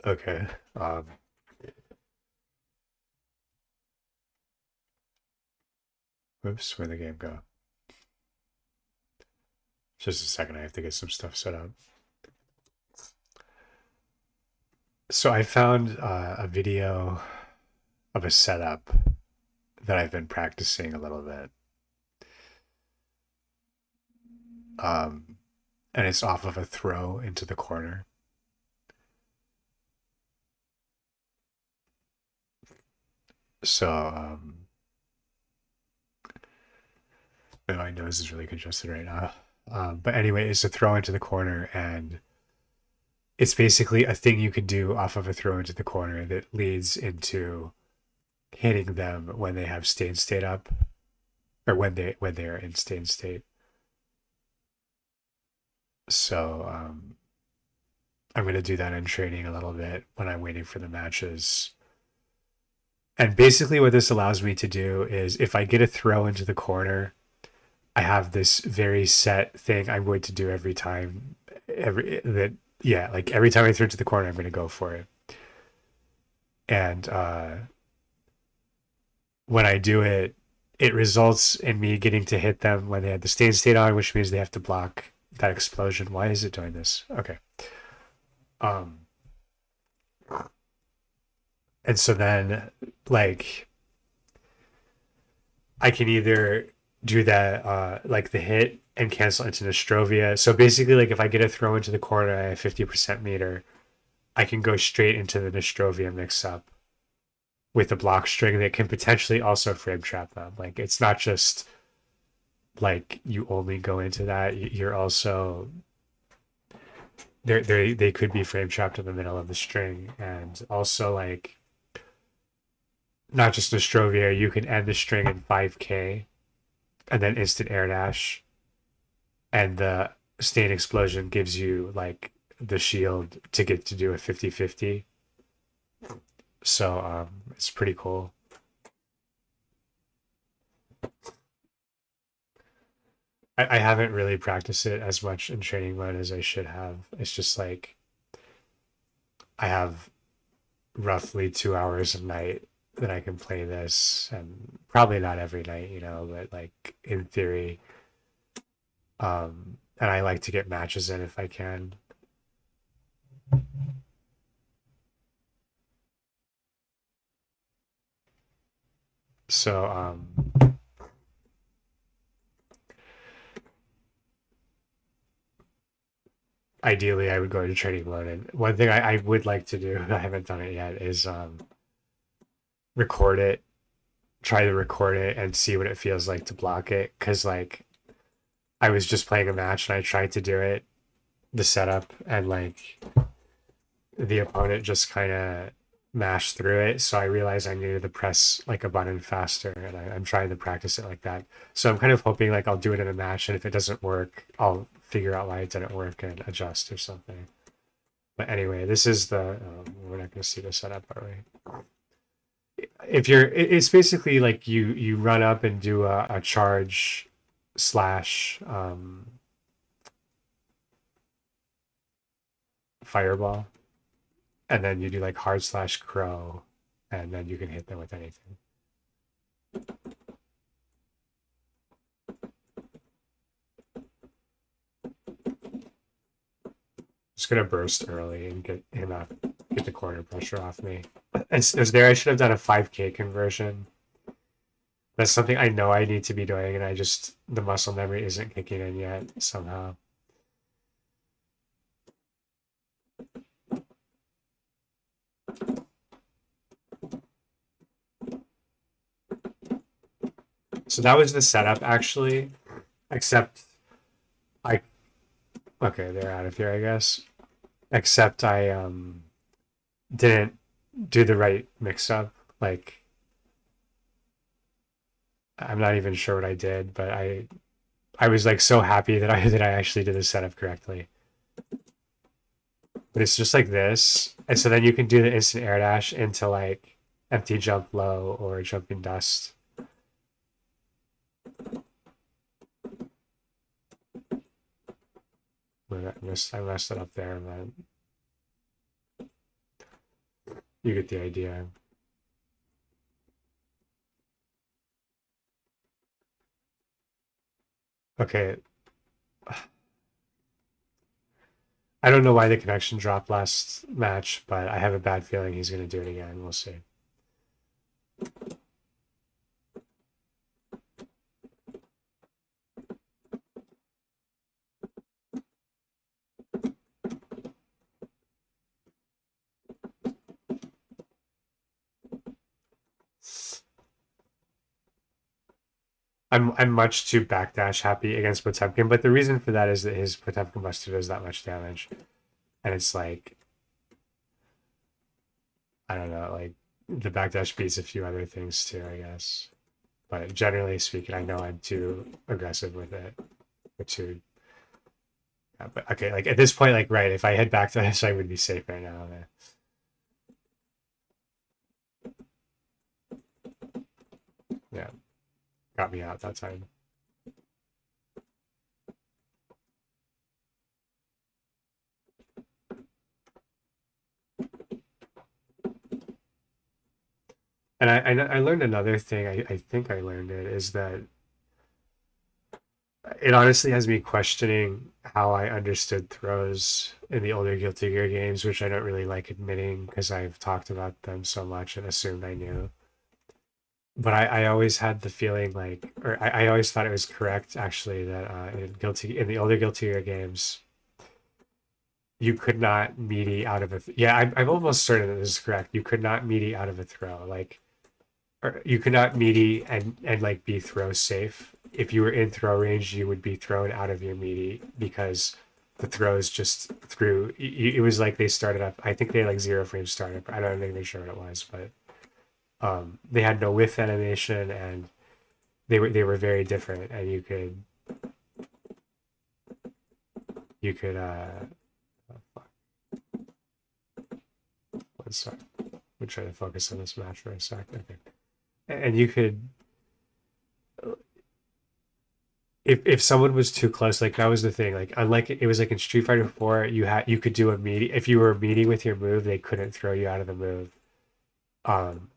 Okay. Whoops, where'd the game go? Just a second, I have to get some stuff set up. So I found a video of a setup that I've been practicing a little bit. Um, and it's off of a throw into the corner. So, my nose is really congested right now. But anyway, it's a throw into the corner, and it's basically a thing you can do off of a throw into the corner that leads into hitting them when they have stayed state up, or when they are in stayed state. So I'm going to do that in training a little bit when I'm waiting for the matches. And basically, what this allows me to do is if I get a throw into the corner, I have this very set thing I'm going to do every time. Yeah, like every time I throw it to the corner, I'm going to go for it. And when I do it, it results in me getting to hit them when they have the stay state on, which means they have to block that explosion. Why is it doing this? Okay. Um, and so then, like, I can either do that, like the hit and cancel into Nostrovia. So basically, like, if I get a throw into the corner, I have 50% meter. I can go straight into the Nostrovia mix up with a block string that can potentially also frame trap them. Like, it's not just like you only go into that. You're also they could be frame trapped in the middle of the string, and also like not just Nostrovia, you can end the string in 5K and then instant air dash, and the stain explosion gives you like the shield to get to do a 50-50. So it's pretty cool. I haven't really practiced it as much in training mode as I should have. It's just like I have roughly 2 hours a night that I can play this, and probably not every night, but like in theory. And I like to get matches in if I can. So ideally, I would go to training mode. And one thing I would like to do, I haven't done it yet, is record it, try to record it, and see what it feels like to block it. Because like I was just playing a match and I tried to do it, the setup, and like the opponent just kind of mashed through it. So I realized I needed to press like a button faster, and I'm trying to practice it like that. So I'm kind of hoping like I'll do it in a match, and if it doesn't work, I'll figure out why it didn't work and adjust or something. But anyway, this is the we're not going to see the setup, are we? If you're, it's basically like you run up and do a charge slash fireball, and then you do like hard slash crow, and then you can hit them with anything. Just gonna burst early and get him out, get the corner pressure off me. And there, I should have done a 5K conversion. That's something I know I need to be doing, and I just the muscle memory isn't kicking in yet somehow. So that was the setup actually, except I okay, they're out of here, I guess. Except I didn't do the right mix up. Like I'm not even sure what I did, but I was like so happy that I actually did the setup correctly. But it's just like this, and so then you can do the instant air dash into like empty jump low or jumping dust. I messed it up there, but You get the idea. Okay, I don't know why the connection dropped last match, but I have a bad feeling he's going to do it again. We'll see. I'm much too backdash happy against Potemkin, but the reason for that is that his Potemkin Buster does that much damage, and it's like I don't know, like the backdash beats a few other things too, I guess. But generally speaking, I know I'm too aggressive with it, or too. Yeah, but okay, like at this point, like right, if I head backdash, I would be safe right now. Yeah, got me out that time. And I learned another thing. I think I learned it is that it honestly has me questioning how I understood throws in the older Guilty Gear games, which I don't really like admitting because I've talked about them so much and assumed I knew. But I always had the feeling like, or I always thought it was correct actually that in the older Guilty Gear games, you could not meaty out of a yeah. I'm almost certain that this is correct. You could not meaty out of a throw. Like or you could not meaty and like be throw safe. If you were in throw range, you would be thrown out of your meaty because the throws just threw. It was like they started up. I think they had like zero frame startup. I don't even sure what it was, but they had no whiff animation and they were very different. And you could oh, one sec. We'll try to focus on this match for a sec. Okay, and you could if someone was too close, like that was the thing. Like unlike it was like in Street Fighter 4, you could do a meeting if you were meeting with your move, they couldn't throw you out of the move. Um,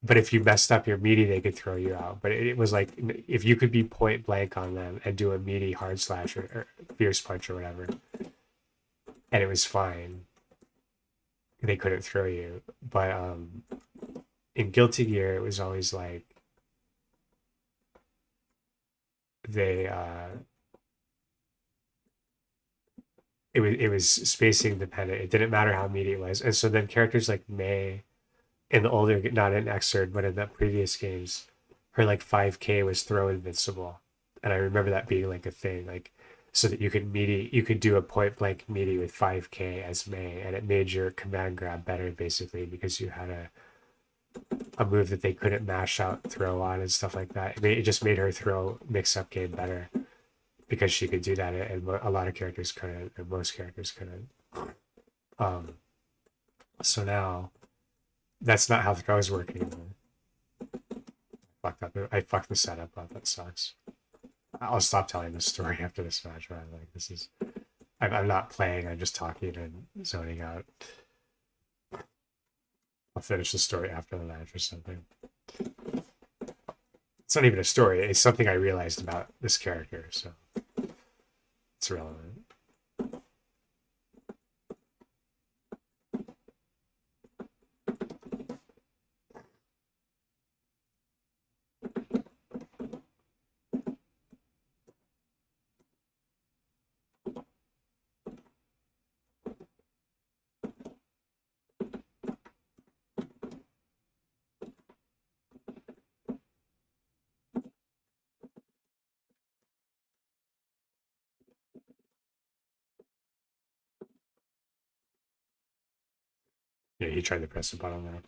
but if you messed up your meaty, they could throw you out. But it was like if you could be point blank on them and do a meaty hard slash or fierce punch or whatever, and it was fine. They couldn't throw you. But in Guilty Gear, it was always like they it was spacing dependent. It didn't matter how meaty it was, and so then characters like May in the older, not in Xrd, but in the previous games, her like 5K was throw invincible, and I remember that being like a thing, like so that you could do a point blank meaty with 5K as May, and it made your command grab better basically because you had a move that they couldn't mash out throw on and stuff like that. It just made her throw mix up game better because she could do that, and a lot of characters couldn't, and most characters couldn't. Um, so now that's not how throws work anymore. Fucked up. I fucked the setup up. That sucks. I'll stop telling this story after this match. Right? Like this is, I'm not playing. I'm just talking and zoning out. I'll finish the story after the match or something. It's not even a story. It's something I realized about this character, so it's relevant. Yeah, he tried to press the button there.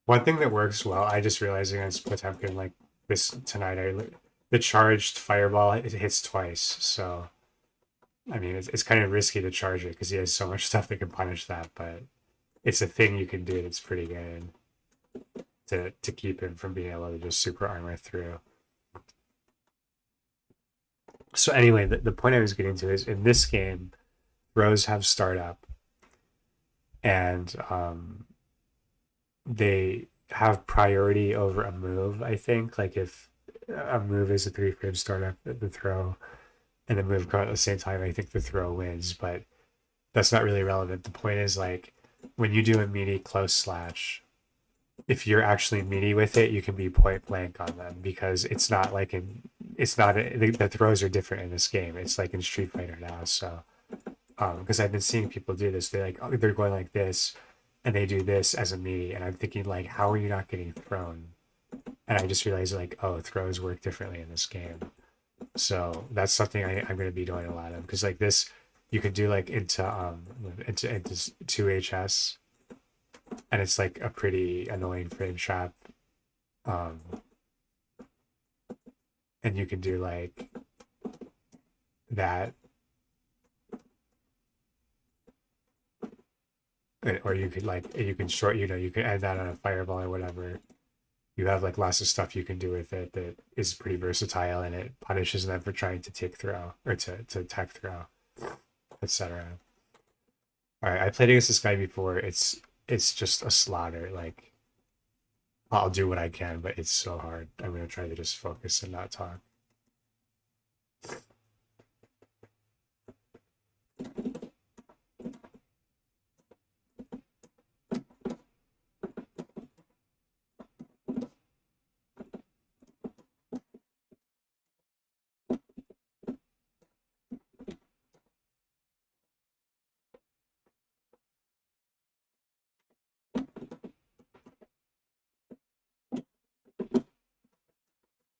One thing that works well, I just realized against Potemkin like this tonight, the charged fireball it hits twice. So I mean, it's kind of risky to charge it because he has so much stuff that can punish that, but it's a thing you can do that's pretty good. to keep him from being able to just super armor through. So anyway, the point I was getting to is in this game, throws have startup, and they have priority over a move. I think like if a move is a 3-frame startup, the throw and the move come at the same time, I think the throw wins. But that's not really relevant. The point is like when you do a meaty close slash, if you're actually meaty with it, you can be point blank on them because it's not like in it's not the throws are different in this game. It's like in Street Fighter now. So because I've been seeing people do this, they like they're going like this, and they do this as a meaty, and I'm thinking like, how are you not getting thrown? And I just realized like, oh, throws work differently in this game. So that's something I'm going to be doing a lot of because like this, you can do like into 2HS, and it's like a pretty annoying frame trap. Um, and you can do like that, or you could like you can short, you can add that on a fireball or whatever. You have like lots of stuff you can do with it that is pretty versatile, and it punishes them for trying to take throw or to tech throw, etc. All right, I played against this guy before. It's just a slaughter. Like I'll do what I can, but it's so hard. I'm gonna try to just focus and not talk.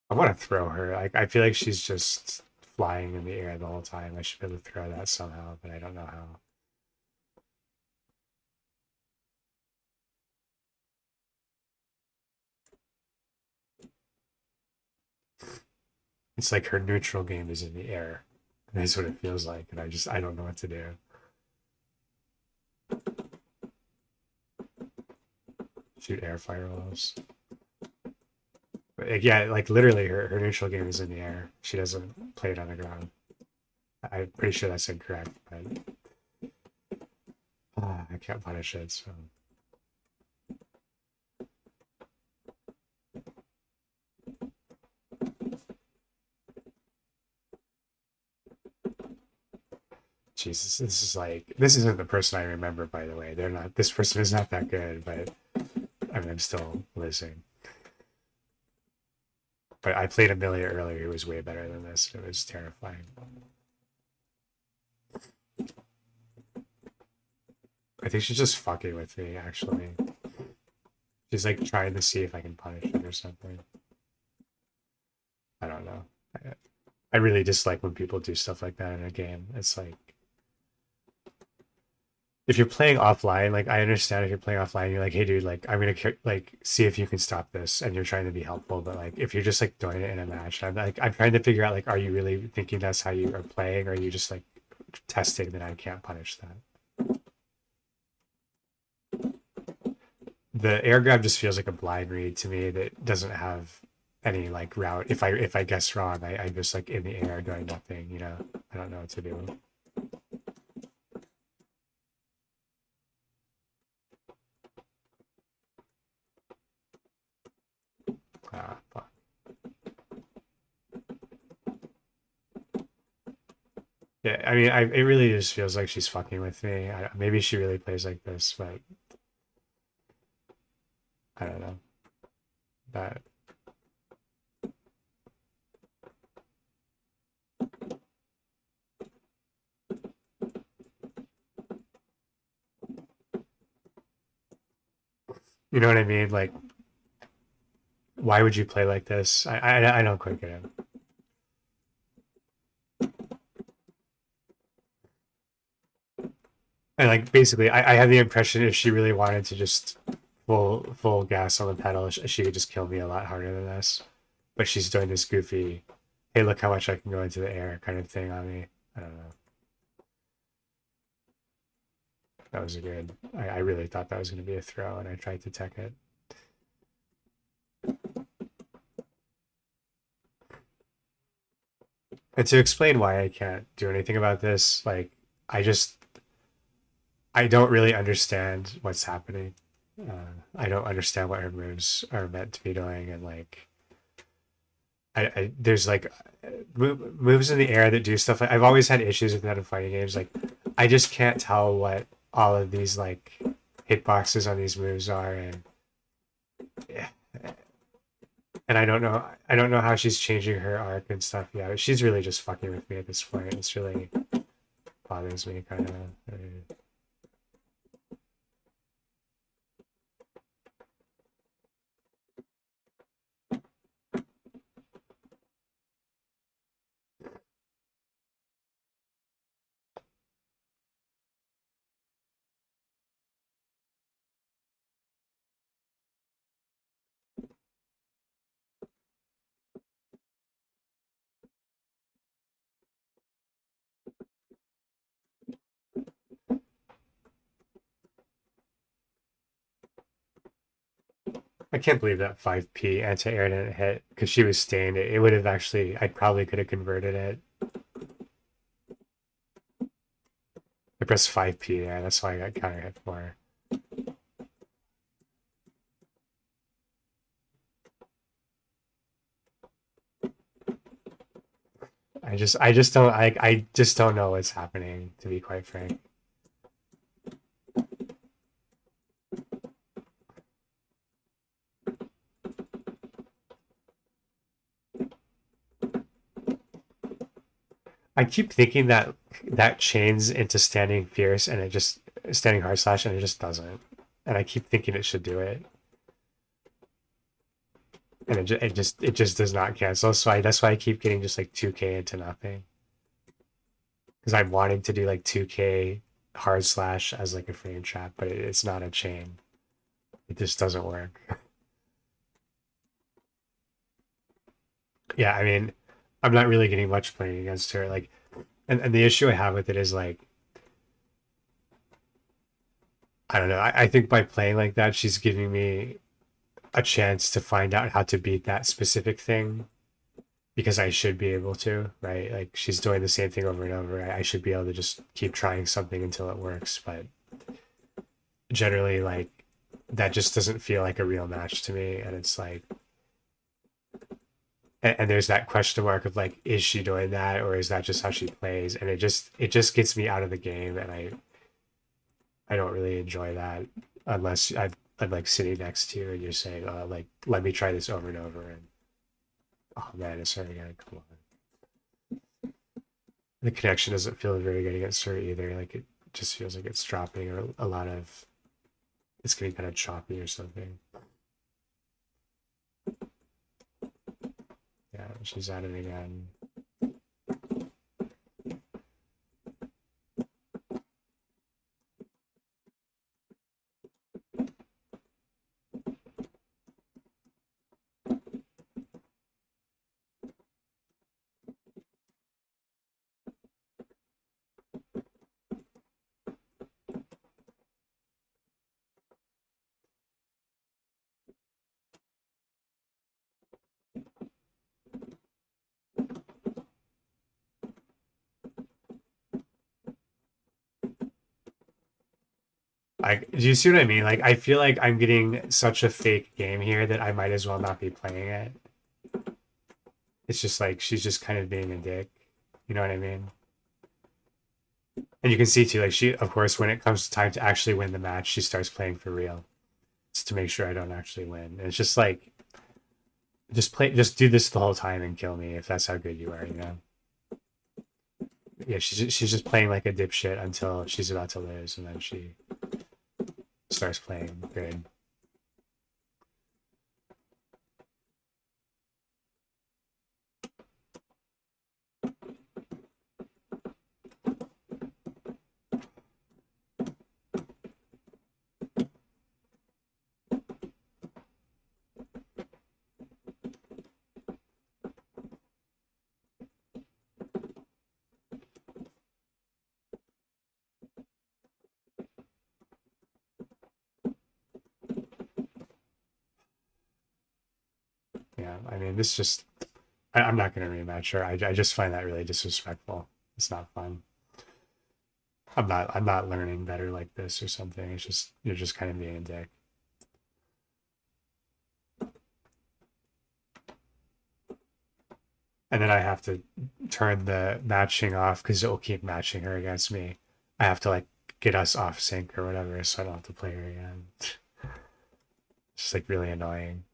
I want to throw her. I feel like she's just flying in the air the whole time. I should be able to throw that somehow, but I don't know how. It's like her neutral game is in the air. That's what it feels like, and I don't know what to do. Shoot air firewalls. But yeah, like literally her neutral game is in the air. She doesn't play it on the ground. I'm pretty sure that's incorrect, but I can't punish it, so Jesus, this isn't the person I remember, by the way. They're not this person is not that good, but I mean I'm still listening. But I played Amelia earlier who was way better than this. It was terrifying. I think she's just fucking with me, actually. She's like trying to see if I can punish it or something. I don't know. I really dislike when people do stuff like that in a game. It's like if you're playing offline, like I understand if you're playing offline, you're like, hey dude, like I'm gonna like see if you can stop this, and you're trying to be helpful. But like if you're just like doing it in a match, I'm trying to figure out like, are you really thinking that's how you are playing, or are you just like testing that I can't punish that? The air grab just feels like a blind read to me that doesn't have any like route. If I guess wrong, I'm just like in the air doing nothing. I don't know what to do. Fuck. Yeah, I mean, it really just feels like she's fucking with me. Maybe she really plays like this, but I don't know. That you know what I mean? Like, why would you play like this? I don't quite get it. And like basically, I have the impression if she really wanted to just full gas on the pedal, she could just kill me a lot harder than this. But she's doing this goofy, hey, look how much I can go into the air kind of thing on me. I don't know. That was a good. I really thought that was going to be a throw, and I tried to tech it. And to explain why I can't do anything about this, like I just I don't really understand what's happening. I don't understand what her moves are meant to be doing, and like I there's like moves in the air that do stuff. I've always had issues with that in fighting games. Like I just can't tell what all of these like hitboxes on these moves are, and I don't know how she's changing her arc and stuff. Yeah, she's really just fucking with me at this point. It's really bothers me kind of. I can't believe that 5p anti-air didn't hit because she was stained. It would have actually, I probably could have converted it. I pressed 5p there. That's why I got counter hit for. I just don't know what's happening, to be quite frank. I keep thinking that that chains into standing fierce and it just standing hard slash and it just doesn't. And I keep thinking it should do it, and it just does not cancel. So that's why I keep getting just like 2k into nothing because I'm wanting to do like 2k hard slash as like a frame trap, but it's not a chain. It just doesn't work. Yeah, I mean, I'm not really getting much playing against her. Like, and the issue I have with it is like, I don't know. I think by playing like that, she's giving me a chance to find out how to beat that specific thing because I should be able to, right? Like she's doing the same thing over and over. I should be able to just keep trying something until it works. But generally, like that just doesn't feel like a real match to me. And it's like, and there's that question mark of like, is she doing that or is that just how she plays? And it just gets me out of the game, and I don't really enjoy that unless I'm like sitting next to you and you're saying, like, let me try this over and over. And oh man, it's starting again. Come on. The connection doesn't feel very good against her either. Like it just feels like it's dropping or a lot of it's getting kind of choppy or something. Yeah, she's at it again. Do you see what I mean? Like I feel like I'm getting such a fake game here that I might as well not be playing it. It's just like she's just kind of being a dick. You know what I mean? And you can see too, like she, of course, when it comes to time to actually win the match, she starts playing for real. It's to make sure I don't actually win. And it's just like, just do this the whole time and kill me if that's how good you are, you know? Yeah, she's just playing like a dipshit until she's about to lose, and then she starts playing good. Yeah, I mean, this just I'm not gonna rematch her. I just find that really disrespectful. It's not fun. I'm not learning better like this or something. It's just you're just kind of being a dick. And then I have to turn the matching off because it will keep matching her against me. I have to like get us off sync or whatever so I don't have to play her again. It's just like really annoying.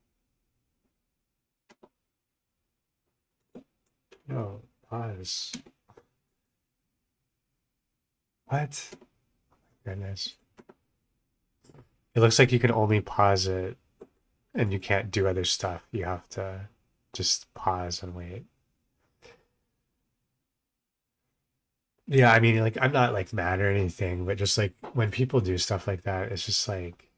No, pause. What? Goodness. It looks like you can only pause it and you can't do other stuff. You have to just pause and wait. Yeah, I mean, like I'm not like mad or anything, but just like when people do stuff like that, it's just like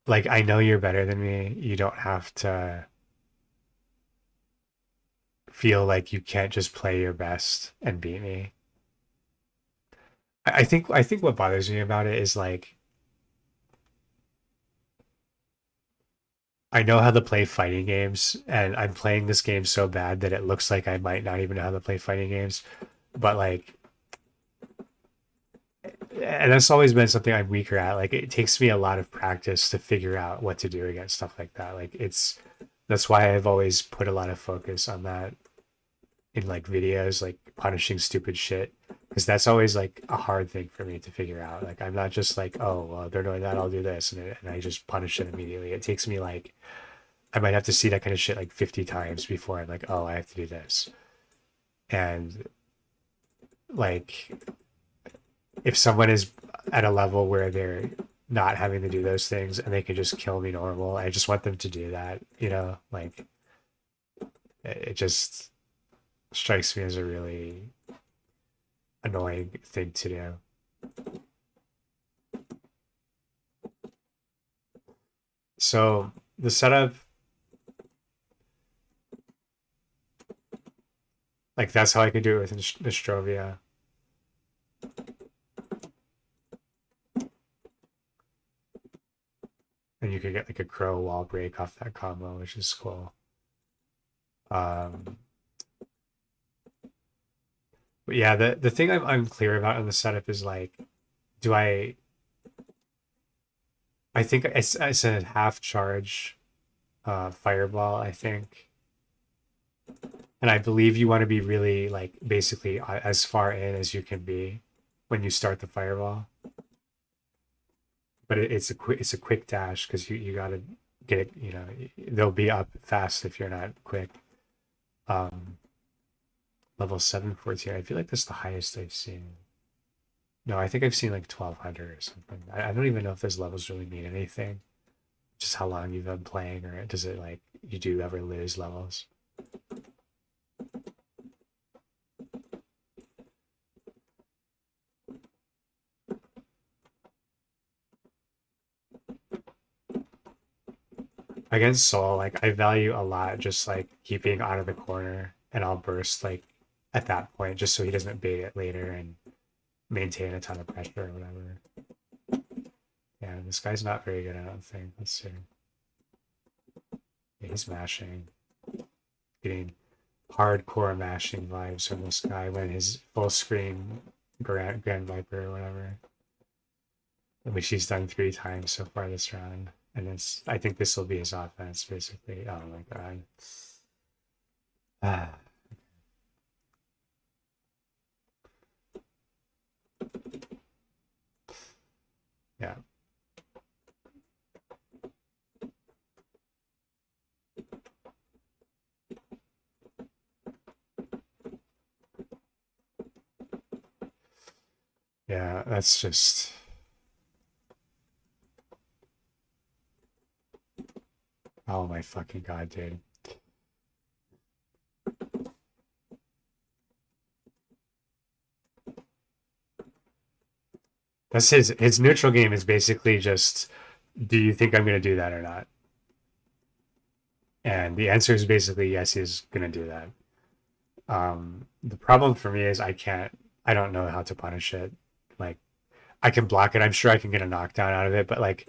I know you're better than me. You don't have to feel like you can't just play your best and beat me. I think what bothers me about it is like I know how to play fighting games, and I'm playing this game so bad that it looks like I might not even know how to play fighting games. But like, and that's always been something I'm weaker at. Like, it takes me a lot of practice to figure out what to do against stuff like that. Like, that's why I've always put a lot of focus on that in like videos, like punishing stupid shit, because that's always like a hard thing for me to figure out. Like, I'm not just like, oh, well, they're doing that, I'll do this, and I just punish it immediately. It takes me like I might have to see that kind of shit like 50 times before I'm like, oh, I have to do this. And like, if someone is at a level where they're not having to do those things and they can just kill me normal, I just want them to do that, you know? Like, it just strikes me as a really annoying thing to do. So, the setup, like, that's how I could do it with Nostrovia. And you could get like a crow wall break off that combo, which is cool. Um, but yeah, the thing I'm unclear about in the setup is like, do I think I said half charge fireball, I think. And I believe you want to be really like basically as far in as you can be when you start the fireball. But it's a quick dash because you got to get it, they'll be up fast if you're not quick. Um, level 714. I feel like that's the highest I've seen. No, I think I've seen like 1200 or something. I don't even know if those levels really mean anything. Just how long you've been playing, or does it like you do ever lose levels? Against Soul, like I value a lot just like keeping out of the corner, and I'll burst like at that point just so he doesn't bait it later and maintain a ton of pressure or whatever. Yeah, this guy's not very good, I don't think. Let's see. Yeah, he's mashing. Getting hardcore mashing vibes from this guy when his full screen Grand Viper or whatever. Which he's done 3 times so far this round. And I think this will be his offense, basically. Oh my god. Ah. Yeah. Yeah, that's just. Oh my fucking god, dude. That's his neutral game is basically just, do you think I'm gonna do that or not? And the answer is basically yes, he's gonna do that. The problem for me is I don't know how to punish it. Like I can block it. I'm sure I can get a knockdown out of it, but like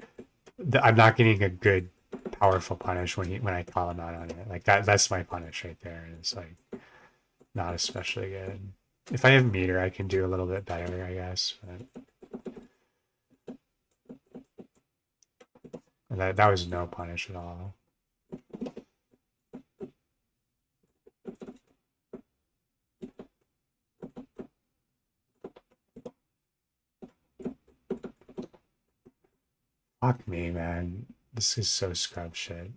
I'm not getting a good powerful punish when I call him out on it. Like that's my punish right there. And it's like not especially good. If I have meter, I can do a little bit better, I guess. But that was no punish at all. Fuck me, man. This is so scrub shit.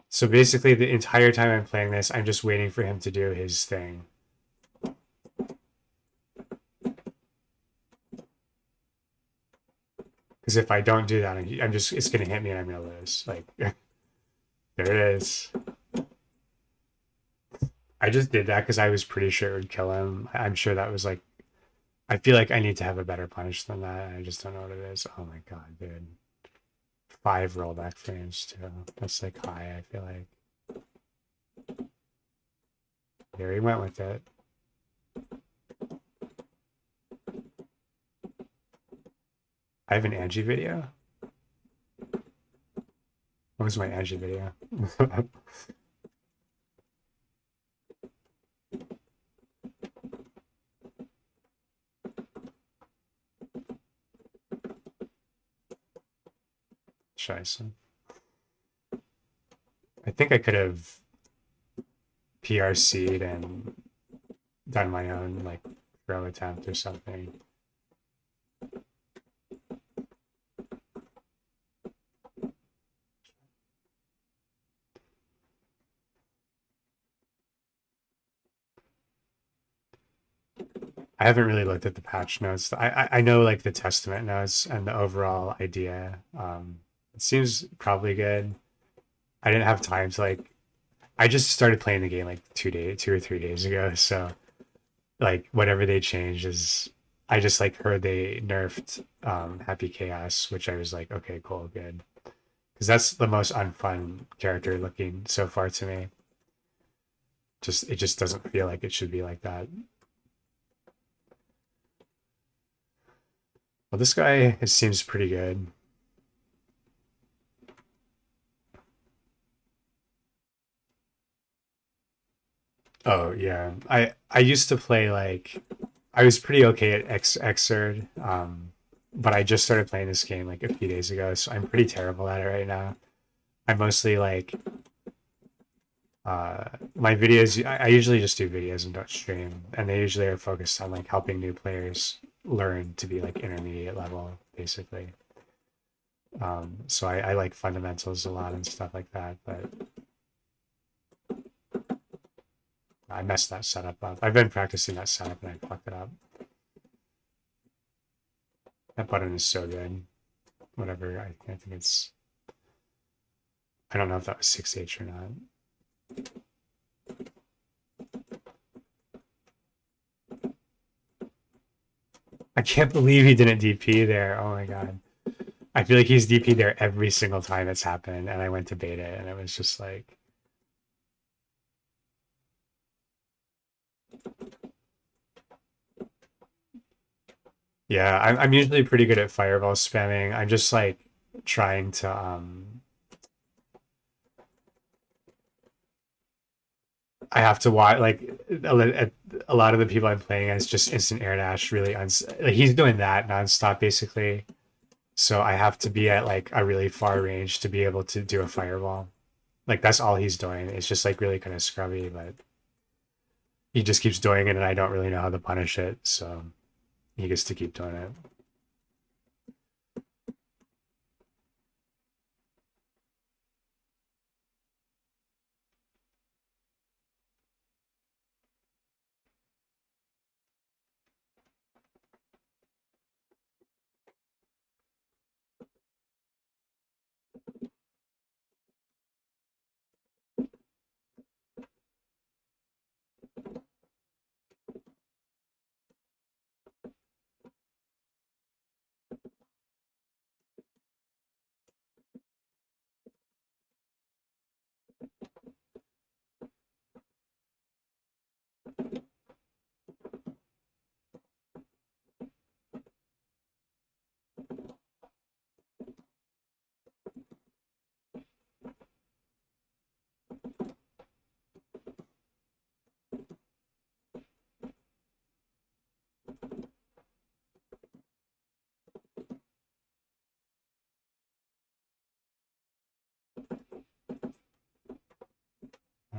So basically, the entire time I'm playing this, I'm just waiting for him to do his thing. Because if I don't do that, I'm just, it's going to hit me and I'm going to lose. Like, there it is. I just did that because I was pretty sure it would kill him. I'm sure that was like, I feel like I need to have a better punish than that. I just don't know what it is. Oh my God, dude. 5 rollback frames too. That's like high, I feel like. There he went with it. I have an Angie video. What was my Angie video? Scheiße. I think I could have PRC'd and done my own like throw attempt or something. I haven't really looked at the patch notes. I know like the testament notes and the overall idea. It seems probably good. I didn't have time to like. I just started playing the game like 2 or 3 days ago. So like whatever they changed is. I just like heard they nerfed Happy Chaos, which I was like, okay, cool, good, because that's the most unfun character looking so far to me. Just it just doesn't feel like it should be like that. Well, this guy it seems pretty good. Oh yeah, I used to play like I was pretty okay at Xrd, but I just started playing this game like a few days ago, so I'm pretty terrible at it right now. I mostly like my videos. I usually just do videos and don't stream, and they usually are focused on like helping new players learn to be like intermediate level, basically. So I like fundamentals a lot and stuff like that, but I messed that setup up. I've been practicing that setup and I fucked it up. That button is so good. Whatever, I think it's. I don't know if that was 6H or not. I can't believe he didn't DP there. Oh my god. I feel like he's DP there every single time it's happened, and I went to bait it, and it was just like. Yeah, I'm usually pretty good at fireball spamming. I'm just like trying to I have to watch like a lot of the people I'm playing as just instant air dash really like he's doing that nonstop basically. So I have to be at like a really far range to be able to do a fireball. Like that's all he's doing. It's just like really kind of scrubby, but he just keeps doing it and I don't really know how to punish it. So he gets to keep doing it.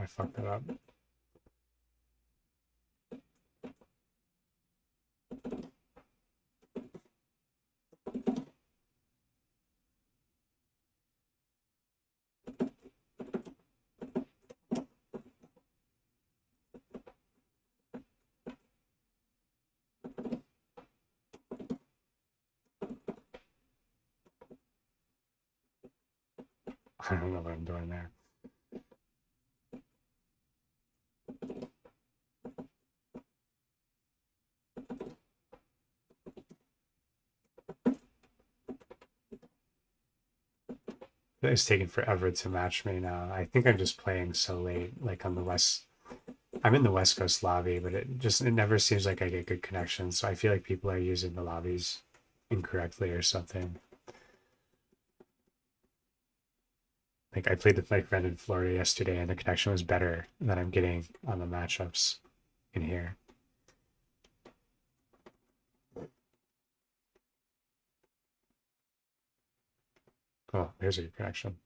I fucked that up. I don't know what I'm doing there. It's taking forever to match me now. I think I'm just playing so late, like on the west. I'm in the West Coast lobby, but it never seems like I get good connections. So I feel like people are using the lobbies incorrectly or something. Like I played with my friend in Florida yesterday, and the connection was better than I'm getting on the matchups in here. Oh, there's a good connection.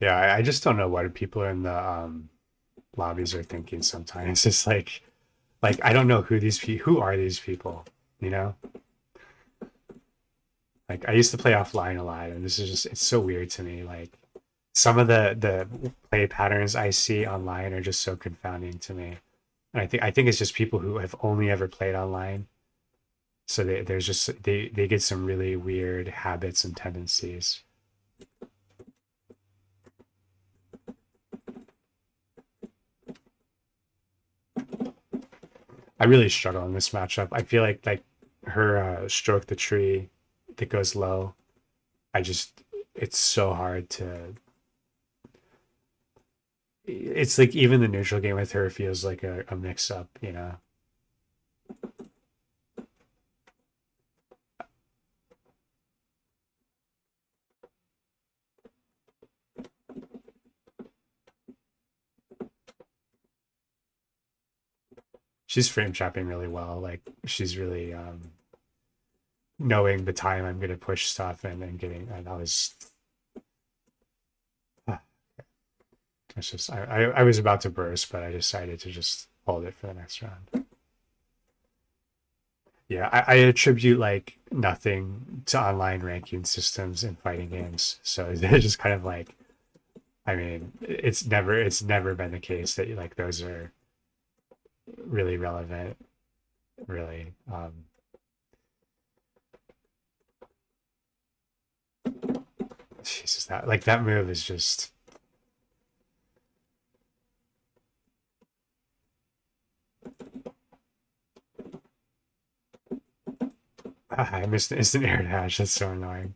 Yeah, I just don't know what people in the lobbies are thinking sometimes. It's like I don't know who are these people, you know? Like I used to play offline a lot, and this is just it's so weird to me. Like some of the play patterns I see online are just so confounding to me. And I think it's just people who have only ever played online. So there's just they get some really weird habits and tendencies. I really struggle in this matchup. I feel like her stroke the tree that goes low. I just it's so hard to. It's like even the neutral game with her feels like a mix up, you know. She's frame trapping really well. Like she's really knowing the time I'm gonna push stuff and getting and I was it's just I was about to burst, but I decided to just hold it for the next round. Yeah, I attribute like nothing to online ranking systems and fighting games. So they're just kind of like I mean, it's never been the case that like those are really relevant, really. Jesus, that move is just I missed the instant air dash. That's so annoying.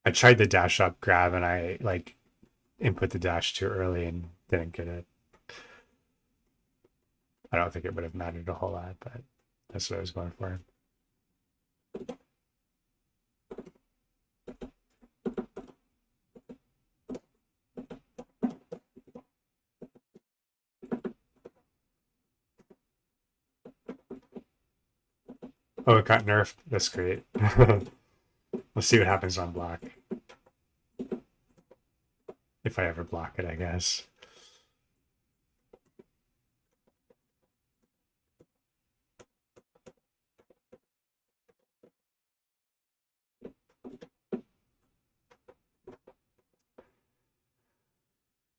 I tried the dash up grab and I like input the dash too early and didn't get it. I don't think it would have mattered a whole lot, but that's what I was going for. Oh, it got nerfed. That's great. Let's see what happens on block. If I ever block it, I guess.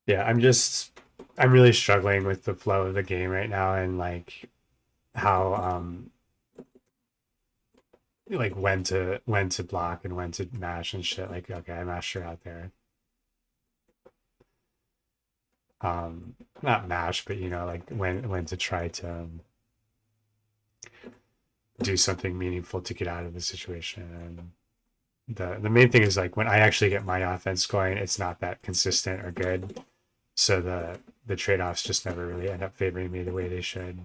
Yeah, I'm really struggling with the flow of the game right now and how like when to block and when to mash and shit. Like okay, I mashed her out there. Not mash, but like when to try to do something meaningful to get out of the situation. And the main thing is like when I actually get my offense going, it's not that consistent or good. So the trade offs just never really end up favoring me the way they should.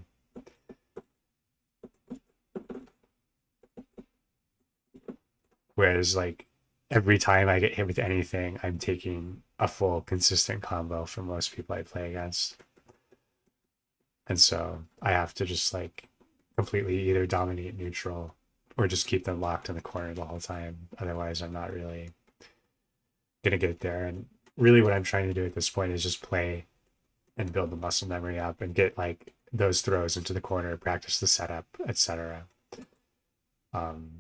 Whereas like every time I get hit with anything, I'm taking a full consistent combo from most people I play against. And so I have to just like completely either dominate neutral or just keep them locked in the corner the whole time. Otherwise, I'm not really gonna get there. And really, what I'm trying to do at this point is just play and build the muscle memory up and get like those throws into the corner, practice the setup, etc. Um,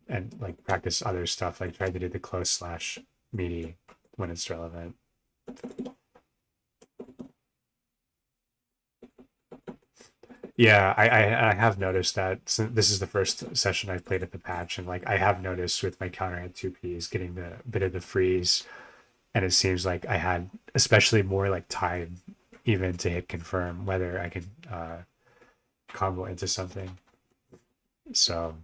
and like practice other stuff, like try to do the close slash meaty when it's relevant. Yeah, I have noticed that this is the first session I've played at the patch, and like I have noticed with my counter at 2Ps getting the bit of the freeze, and it seems like I had especially more like time even to hit confirm whether I could combo into something. So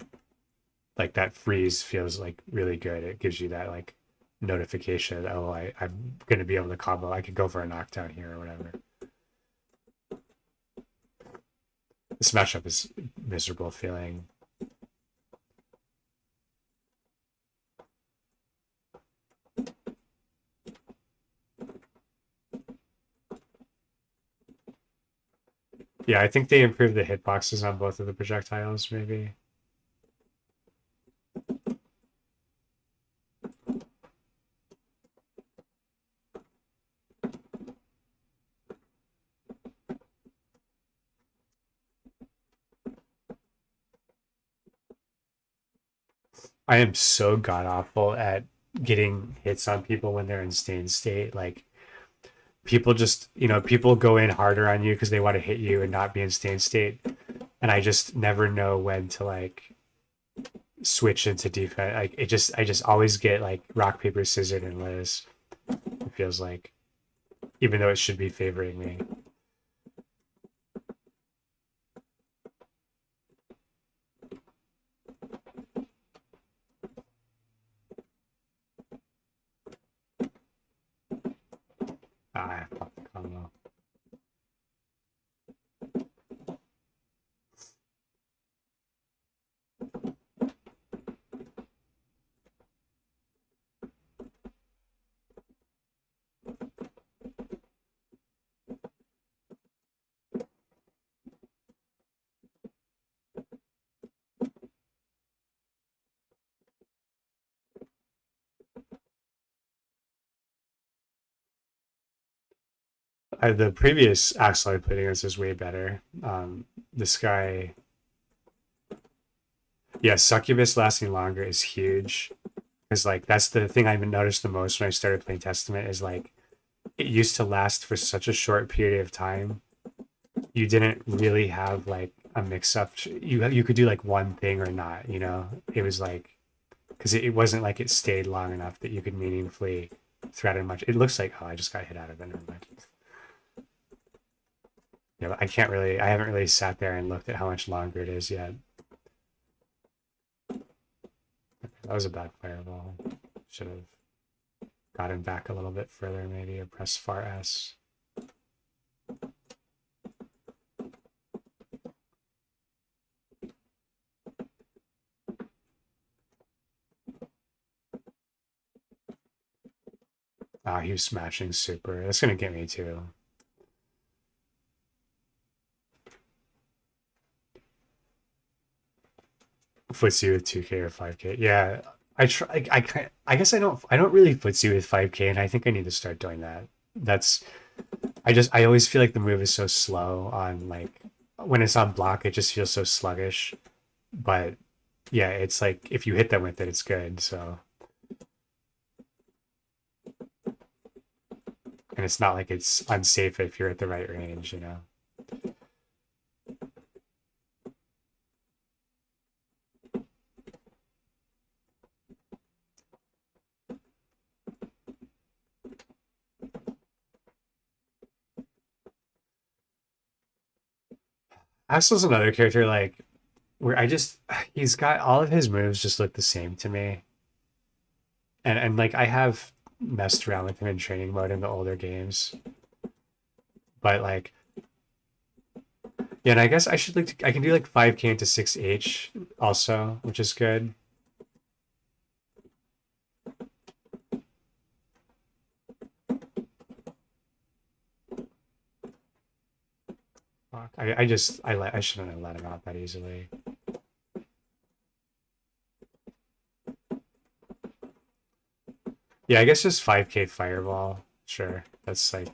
like that freeze feels like really good. It gives you that like notification. Oh, I'm gonna be able to combo. I could go for a knockdown here or whatever. This matchup is miserable feeling. Yeah, I think they improved the hitboxes on both of the projectiles, maybe. I am so god awful at getting hits on people when they're in stain state. Like people just, people go in harder on you because they want to hit you and not be in stain state. And I just never know when to like switch into defense. Like I just always get like rock, paper, scissors, and Liz. It feels like, even though it should be favoring me. I popped the combo. The previous Axel I played against is way better. This guy, yeah, Succubus lasting longer is huge. Because like that's the thing I noticed the most when I started playing Testament is like it used to last for such a short period of time. You didn't really have like a mix up. You could do like one thing or not. It was like because it wasn't like it stayed long enough that you could meaningfully threaten much. It looks like I just got hit out of it. Never mind. Yeah, but I haven't really sat there and looked at how much longer it is yet. That was a bad fireball. Should have gotten back a little bit further, maybe, or press far S. Ah, he was smashing super. That's gonna get me too. Footsie with 2K or 5K. Yeah, I try. I guess I don't really footsie with 5K, and I think I need to start doing that. That's. I always feel like the move is so slow on like when it's on block. It just feels so sluggish. But yeah, it's like if you hit them with it, it's good. So and it's not like it's unsafe if you're at the right range. Axel's another character like where I just he's got all of his moves just look the same to me. And like I have messed around with him in training mode in the older games. But like yeah, and I guess I should like I can do like 5k into 6h also, which is good. Fuck. I shouldn't have let him out that easily. Yeah, I guess just 5k fireball. Sure. That's like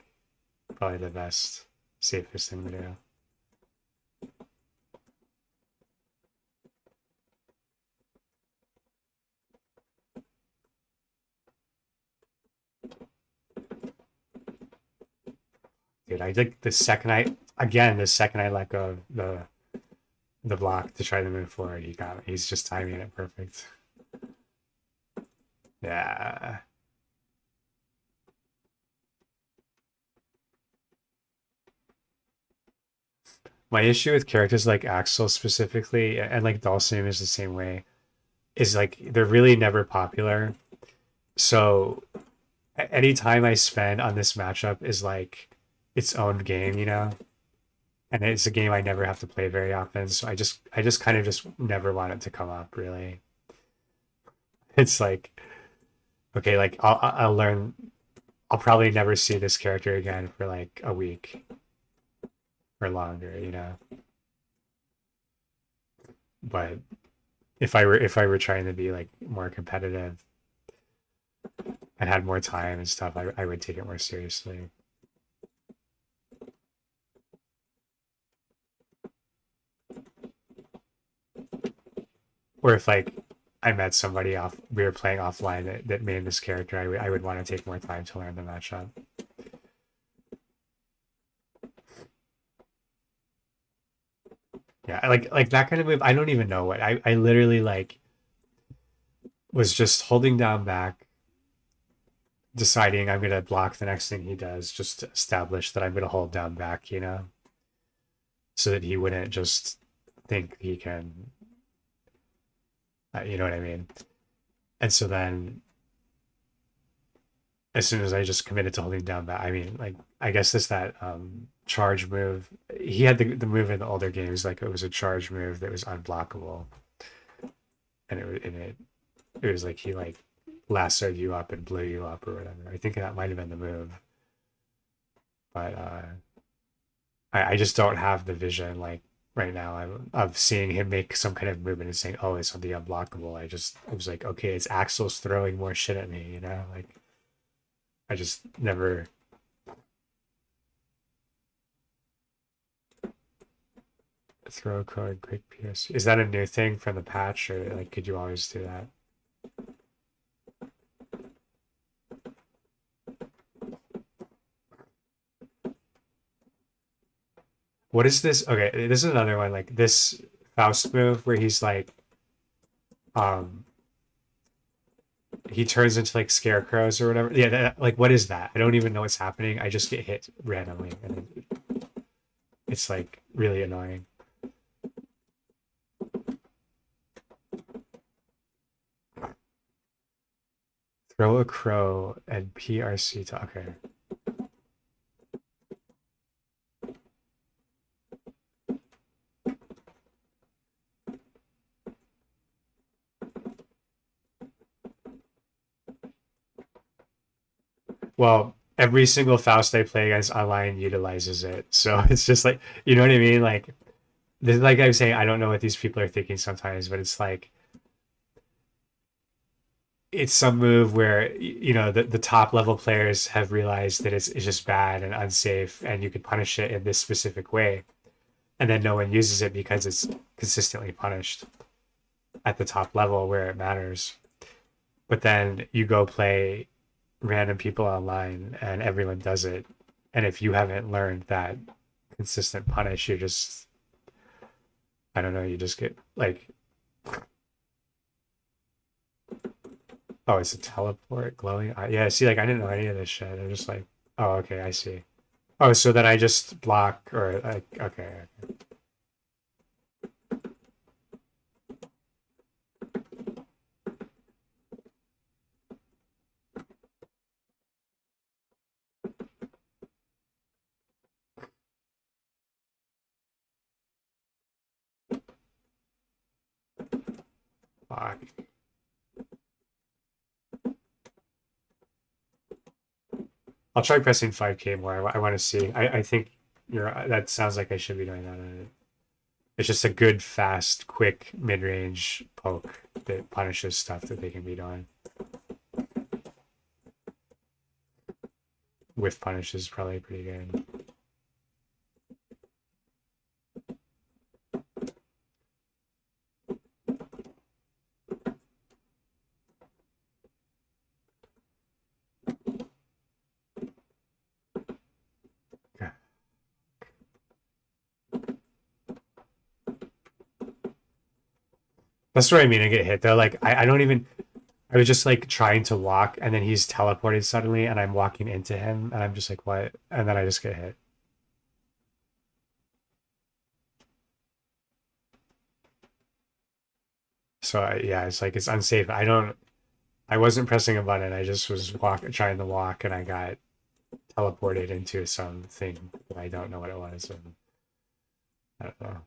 probably the best, safest thing to do. Dude, I think the second I let go of the block to try to move forward, he's just timing it perfect. Yeah. My issue with characters like Axel specifically, and like Dhalsim is the same way, is like they're really never popular. So any time I spend on this matchup is like its own game, you know? And it's a game I never have to play very often. So I just kind of just never want it to come up really. It's like, okay, like I'll learn I'll probably never see this character again for like a week or longer, you know. But if I were trying to be like more competitive and had more time and stuff, I would take it more seriously. Or if like I met somebody we were playing offline that made this character, I would want to take more time to learn the matchup. Yeah, like that kind of move. I don't even know what I literally like was just holding down back, deciding I'm gonna block the next thing he does, just to establish that I'm gonna hold down back, you know, so that he wouldn't just think he can, you know what I mean? And so then as soon as I just committed to holding down back, I mean, like I guess this that charge move. He had the move in the older games, like it was a charge move that was unblockable, and it was like he like lassoed you up and blew you up or whatever. I think that might have been the move, but I just don't have the vision like right now of seeing him make some kind of movement and saying, "Oh, it's on the unblockable." I was like, okay, it's Axel's throwing more shit at me, you know? Like I just never. Throw code quick pierce. Is that a new thing from the patch, or like could you always do that? What is this? Okay, this is another one like this Faust move where he's like, um, he turns into like scarecrows or whatever. Yeah, like what is that? I don't even know what's happening. I just get hit randomly, and it's like really annoying. Throw a crow and PRC to okay. Well, every single Faust I play against online utilizes it, so it's just like you know what I mean. Like this, like I was saying, I don't know what these people are thinking sometimes, but it's like it's some move where you know the top level players have realized that it's just bad and unsafe and you could punish it in this specific way and then no one uses it because it's consistently punished at the top level where it matters, but then you go play random people online and everyone does it, and if you haven't learned that consistent punish, you're just I don't know, you just get like, oh, it's a teleport glowing yeah, see, like I didn't know any of this shit. I'm just like, oh, okay, I see. Oh, so then I just block or like okay. block. I'll try pressing 5K more. I want to see. I think that sounds like I should be doing that. It's just a good, fast, quick mid-range poke that punishes stuff that they can beat on. Whiff punish is probably pretty good. That's what I mean. I get hit though. Like I don't even. I was just like trying to walk, and then he's teleported suddenly, and I'm walking into him, and I'm just like, what? And then I just get hit. So yeah, it's like it's unsafe. I don't. I wasn't pressing a button. I just was trying to walk, and I got teleported into something that I don't know what it was, and I don't know.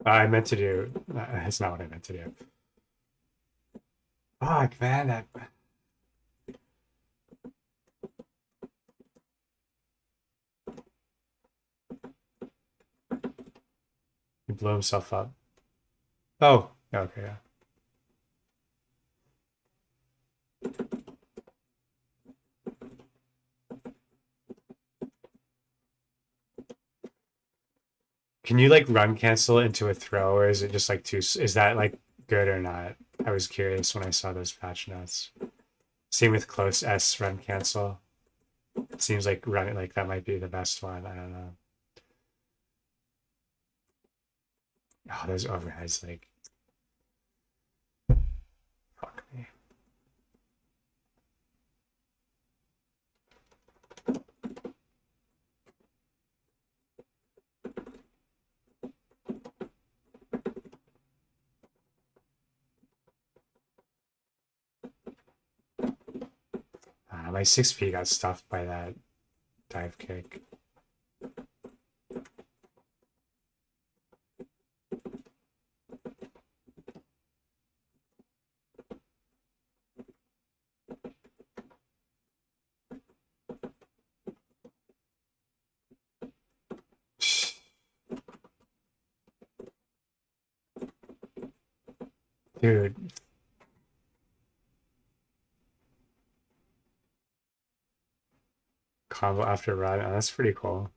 I meant to do. That's not what I meant to do. Fuck, man, that he blew himself up. Oh, okay, yeah. Can you like run cancel into a throw, or is it just like too? Is that like good or not? I was curious when I saw those patch notes. Same with close S run cancel. It seems like running like that might be the best one. I don't know. Oh, those overheads like fuck me. My 6P got stuffed by that dive kick. Dude, combo after run. Oh, that's pretty cool.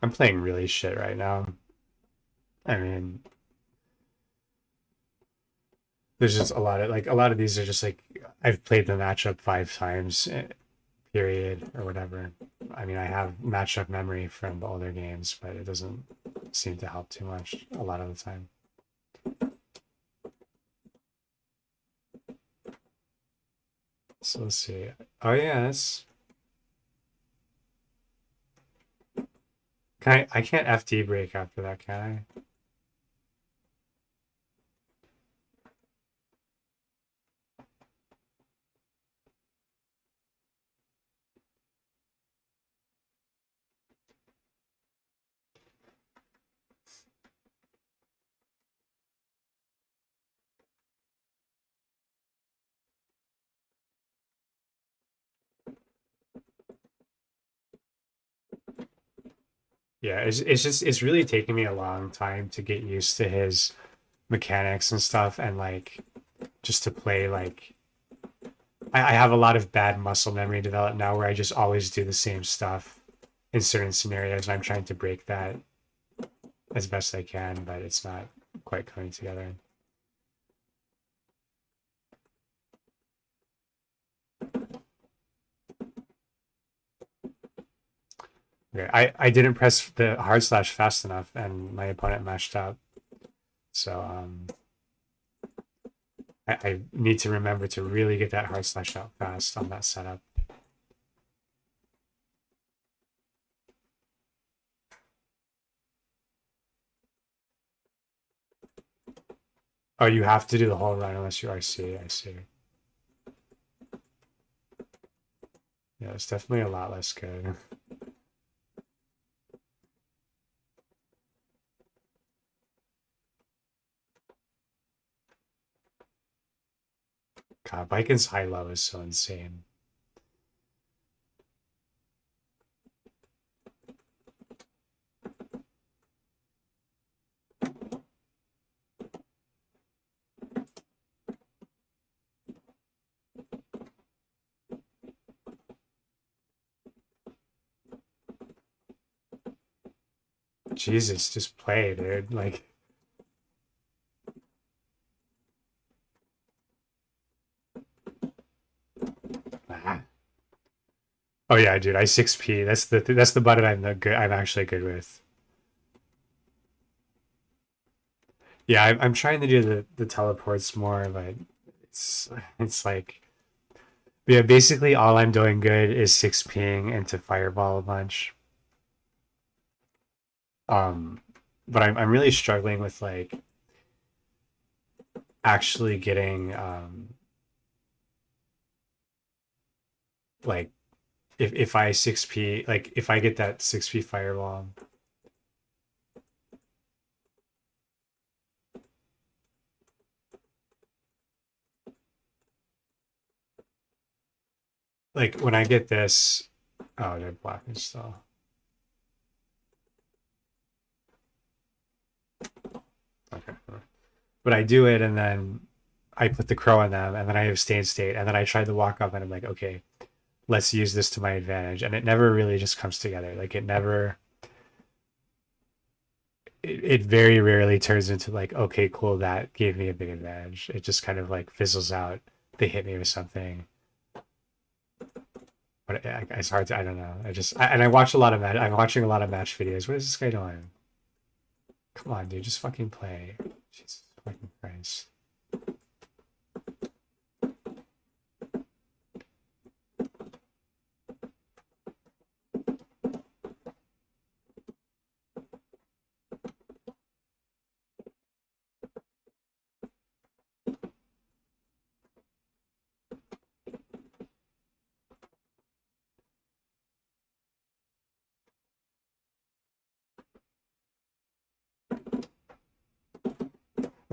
I'm playing really shit right now. I mean, there's just a lot of these are just like I've played the matchup 5 times, period, or whatever. I mean, I have matchup memory from the older games, but it doesn't seem to help too much a lot of the time. So let's see. Oh yeah, that's I can't FD break after that, can I? Yeah, it's just it's really taking me a long time to get used to his mechanics and stuff, and like just to play like I have a lot of bad muscle memory developed now where I just always do the same stuff in certain scenarios, and I'm trying to break that as best I can, but it's not quite coming together. Okay. I didn't press the hard slash fast enough, and my opponent mashed up. So I need to remember to really get that hard slash out fast on that setup. Oh, you have to do the whole run unless you RC. I see. Yeah, it's definitely a lot less good. God, Viking's high low is so insane. Jesus, just play, dude. Like, ah. Oh yeah, dude. I 6P. That's the button I'm actually good with. Yeah, I'm trying to do the teleports more, but it's like yeah. Basically, all I'm doing good is 6Ping into fireball a bunch. Um, but I'm really struggling with like actually getting like if I 6P like if I get that 6P fireball. Like when I get this, oh, they're blocking still. Okay, but I do it and then I put the crow on them and then I have stay in state and then I try to walk up and I'm like, okay, let's use this to my advantage, and it never really just comes together. Like it never. It very rarely turns into like, okay, cool, that gave me a big advantage. It just kind of like fizzles out. They hit me with something, but it's hard to. I don't know. And I watch a lot of match. I'm watching a lot of match videos. What is this guy doing? Come on, dude, just fucking play. Jesus fucking Christ.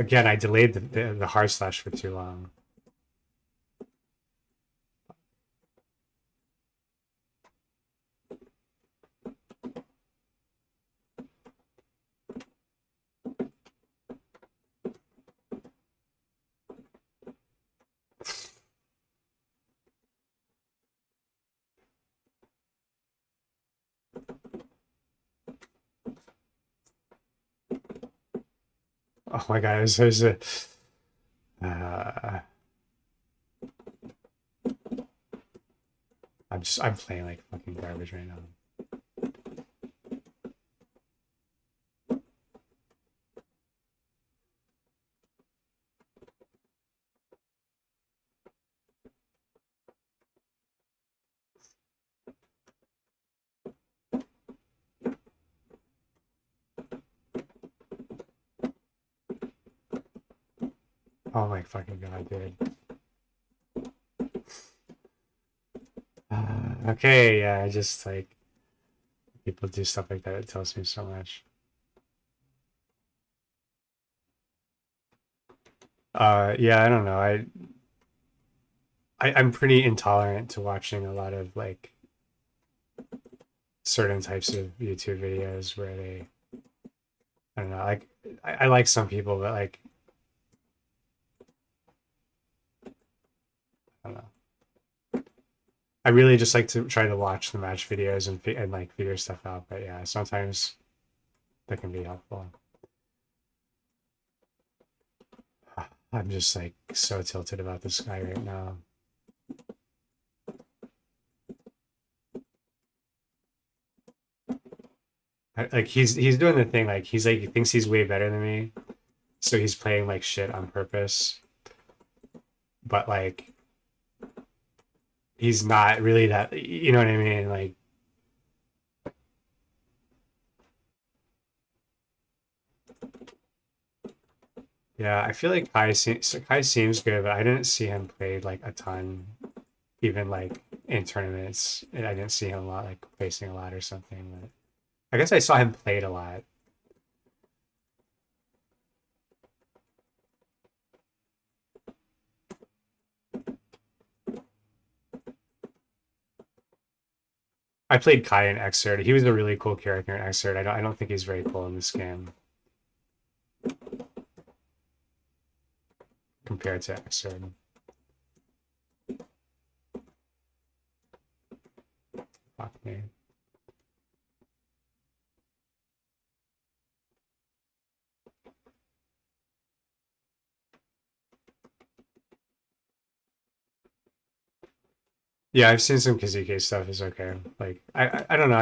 Again, I delayed the hard slash for too long. Oh my god, it was a. Uh, I'm playing like fucking garbage right now. Oh my fucking god, dude. Okay, yeah, I just like people do stuff like that. It tells me so much. Yeah, I don't know. I'm pretty intolerant to watching a lot of like certain types of YouTube videos where they, I don't know, like I like some people, but like I don't know. I really just like to try to watch the match videos and like figure stuff out. But yeah, sometimes that can be helpful. I'm just like so tilted about this guy right now. Like he's doing the thing like he thinks he's way better than me, so he's playing like shit on purpose. But like he's not really that. You know what I mean? Like yeah, I feel like Kai seems good, but I didn't see him play like a ton, even like in tournaments. And I didn't see him a lot like facing a lot or something. But I guess I saw him played a lot. I played Kai in Xrd. He was a really cool character in Xrd. I don't think he's very cool in this game compared to Xrd. Fuck me. Yeah, I've seen some Kazuke stuff is okay. Like I don't know.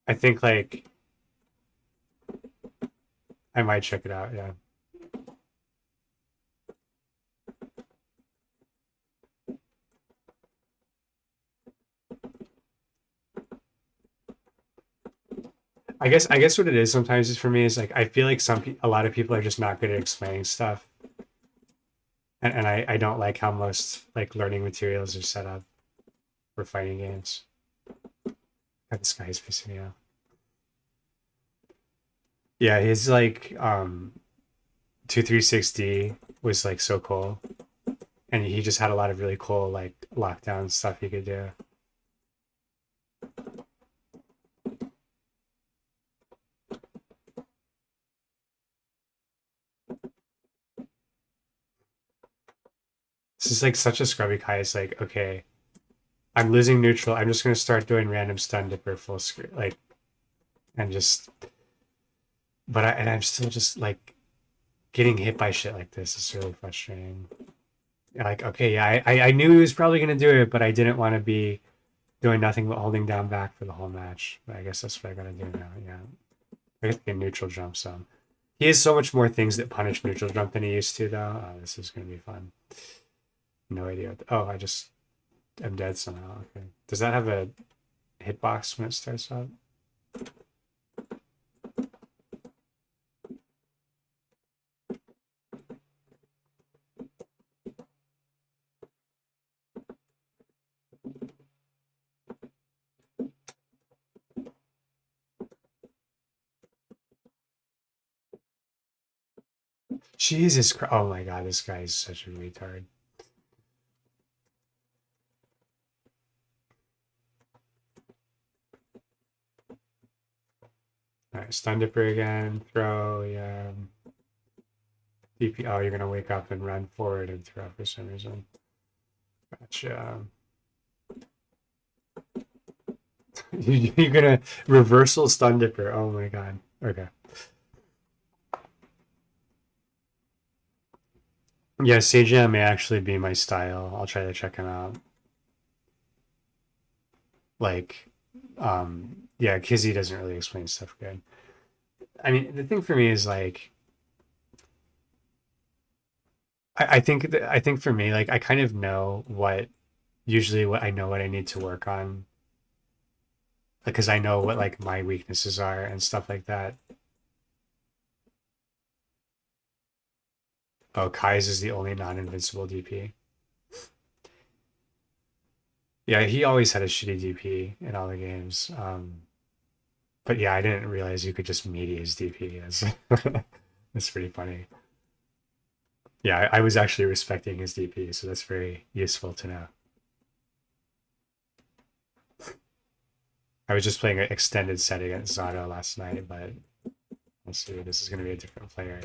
I think like I might check it out. Yeah. I guess what it is sometimes is for me is like I feel like a lot of people are just not good at explaining stuff, and I don't like how most like learning materials are set up for fighting games. God, this guy is pissing me off. Yeah, his like 236D was like so cool, and he just had a lot of really cool like lockdown stuff he could do. This is like such a scrubby guy. It's like okay, I'm losing neutral. I'm just gonna start doing random stun dipper full screen like and just I'm still just like getting hit by shit like this is really frustrating. Like, okay, yeah, I knew he was probably gonna do it, but I didn't want to be doing nothing but holding down back for the whole match. But I guess that's what I gotta do now. Yeah, I guess get neutral jump some. He has so much more things that punish neutral jump than he used to, though. Oh, this is gonna be fun. No idea. Oh, I just am dead somehow. Okay. Does that have a hitbox when it starts up? Jesus Christ! Oh my God, this guy is such a retard. All right, stun dipper again. Throw. Yeah. DP. Oh, you're gonna wake up and run forward and throw for some reason. Gotcha. You're gonna reversal stun dipper. Oh my god. Okay. Yeah, CGM may actually be my style. I'll try to check him out. Like, yeah, Kizzy doesn't really explain stuff good. I mean, the thing for me is like, I think for me, like, I kind of know what I know what I need to work on because I know what like my weaknesses are and stuff like that. Oh, Kai's is the only non-invincible DP. Yeah, he always had a shitty DP in all the games. But yeah, I didn't realize you could just media his DP. That's pretty funny. Yeah, I was actually respecting his DP, so that's very useful to know. I was just playing an extended set against Zato last night, but let's see. This is going to be a different player.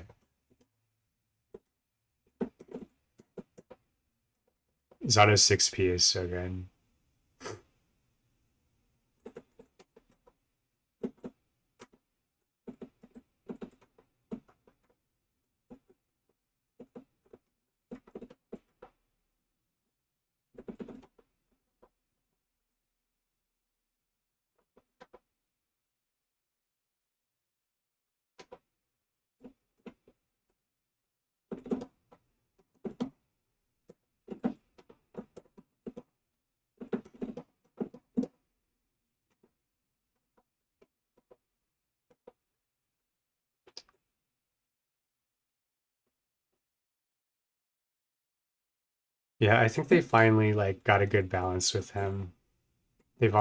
Zato's 6P is so good. Yeah, I think they finally like got a good balance with him. He's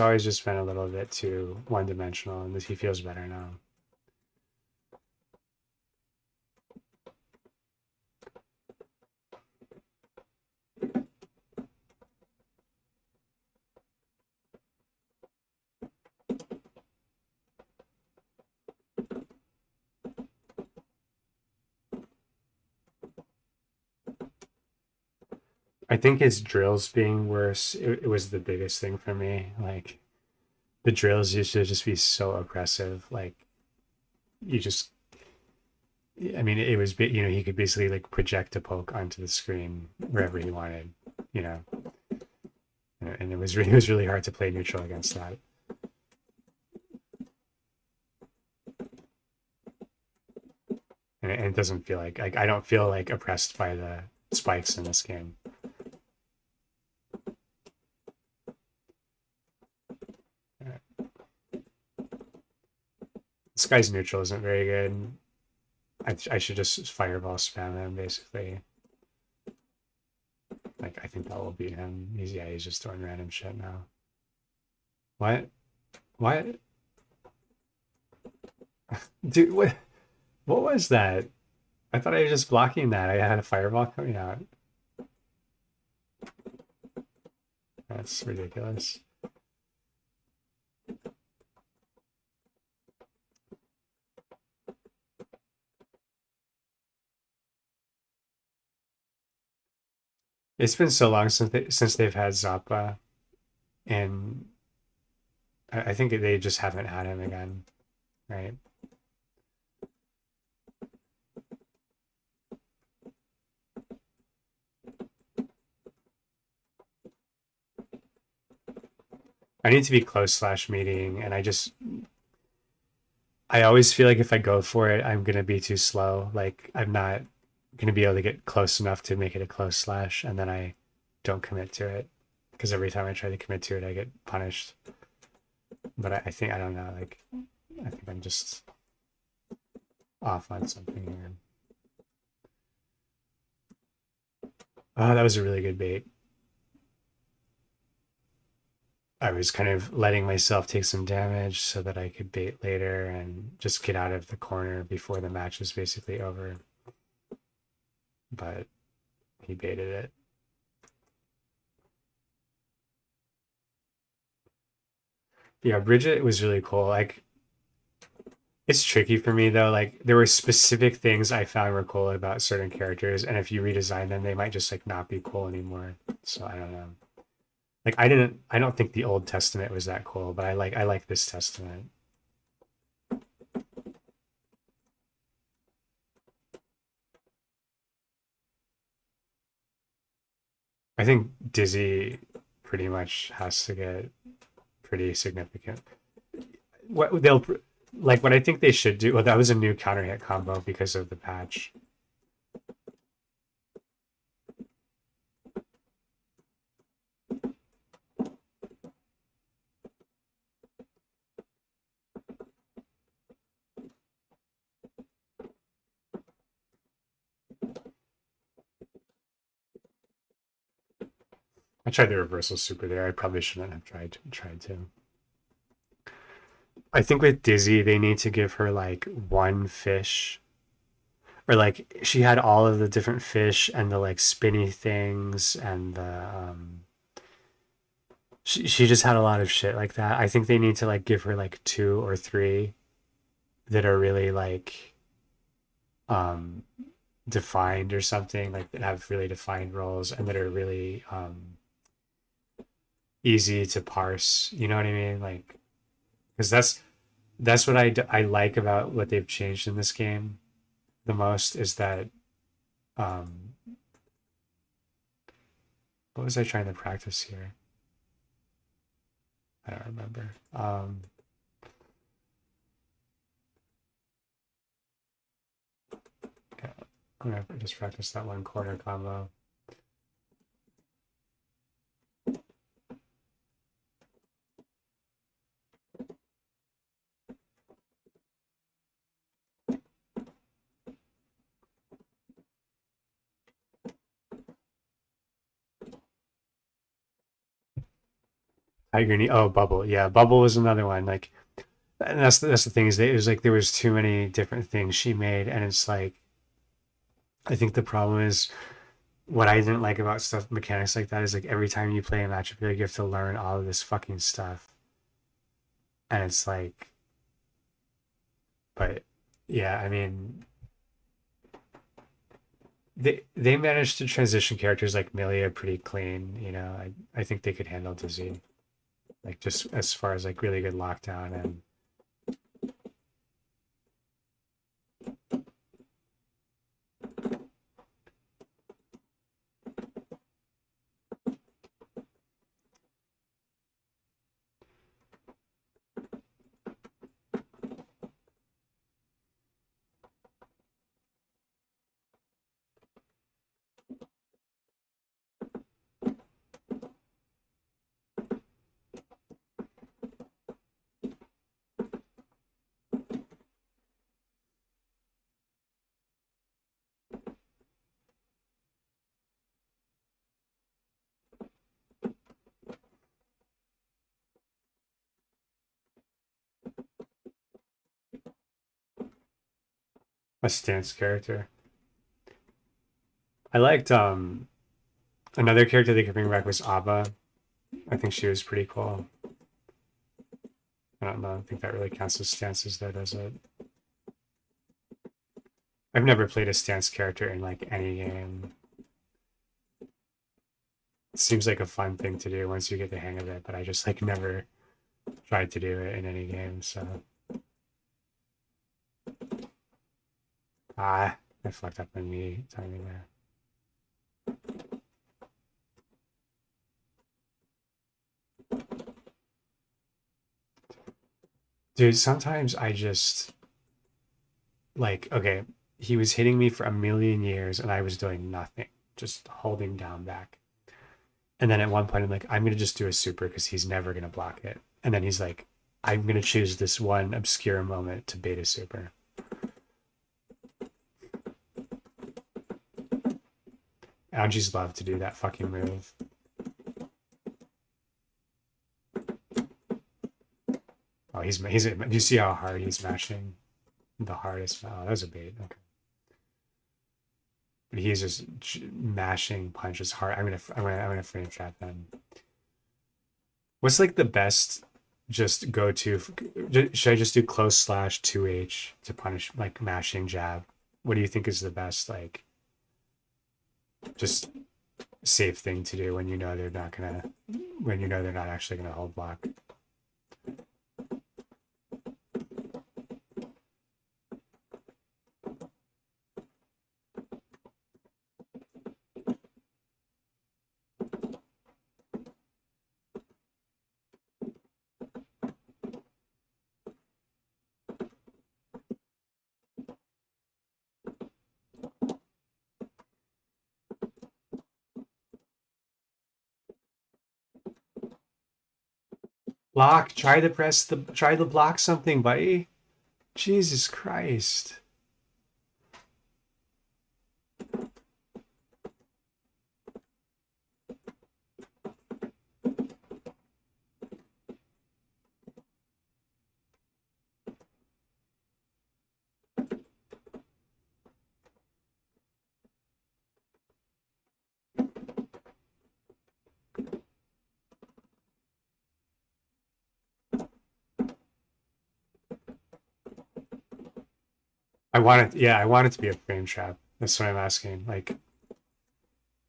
always just been a little bit too one dimensional, and he feels better now. I think his drills being worse, it was the biggest thing for me. Like the drills used to just be so oppressive. Like you just, I mean, it was, he could basically like project a poke onto the screen wherever he wanted, you know, and it was really hard to play neutral against that. And it doesn't feel like I don't feel like oppressed by the spikes in this game. This guy's neutral isn't very good. I should just fireball spam him basically. Like I think that will beat him. He's just throwing random shit now. What? What? Dude, what was that? I thought I was just blocking that. I had a fireball coming out. That's ridiculous. It's been so long since they've had Zappa, and I think they just haven't had him again, right? I need to be close slash meeting, and I always feel like if I go for it, I'm gonna be too slow. Like I'm not gonna be able to get close enough to make it a close slash, and then I don't commit to it because every time I try to commit to it, I get punished. But I think I don't know. Like I think I'm just off on something here. Oh, that was a really good bait. I was kind of letting myself take some damage so that I could bait later and just get out of the corner before the match was basically over. But he baited it. Yeah, Bridget was really cool. Like it's tricky for me though. Like there were specific things I found were cool about certain characters, and if you redesign them, they might just like not be cool anymore. So I don't know. Like I don't think the Old Testament was that cool, but I like this Testament. I think Dizzy pretty much has to get pretty significant. What they'll like what I think they should do. Well, that was a new counter hit combo because of the patch. I tried the reversal super there. I probably shouldn't have tried to. I think with Dizzy, they need to give her like one fish, or like she had all of the different fish and the like spinny things and the she just had a lot of shit like that. I think they need to like give her like two or three that are really like um defined or something, like that have really defined roles and that are really easy to parse. You know what I mean? Like because that's what I like about what they've changed in this game the most is that um what was I trying to practice here? I don't remember. Yeah, I'm gonna just practice that one corner combo. Tiger knee. Oh, bubble. Yeah, bubble was another one. Like, and that's the thing is that it was like there was too many different things she made, and it's like I think the problem is what I didn't like about stuff mechanics like that is like every time you play a match, like you have to learn all of this fucking stuff, and it's like, but yeah, I mean, they managed to transition characters like Milia pretty clean. You know, I think they could handle Dizzy, like just as far as like really good lockdown and a stance character. I liked another character they could bring back was Ava. I think she was pretty cool. I don't know. I think that really counts as stances though, does it? I've never played a stance character in like any game. It seems like a fun thing to do once you get the hang of it, but I just like never tried to do it in any game. So I fucked up on me timing there. Dude, sometimes I just like okay, he was hitting me for a million years and I was doing nothing, just holding down back. And then at one point, I'm like, I'm gonna just do a super because he's never gonna block it. And then he's like, I'm gonna choose this one obscure moment to bait a super. Algies love to do that fucking move. Oh, he's. Do you see how hard he's mashing? The hardest. Oh, that was a bait. Okay, but he's just mashing punches hard. I'm gonna frame trap them. What's like the best? Just go to. Should I just do close slash 2H to punish like mashing jab? What do you think is the best like just safe thing to do when you know they're not gonna when you know they're not actually gonna hold block? Block. Try to block something, buddy. Jesus Christ. I want it to be a frame trap. That's what I'm asking. Like,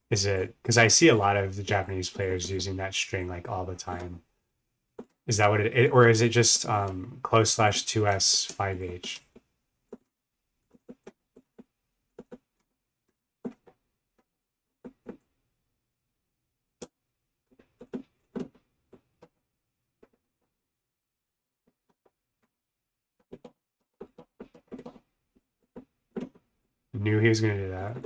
is it because I see a lot of the Japanese players using that string like all the time. Is that what or is it just close slash 2S 5H? Knew he was gonna do that.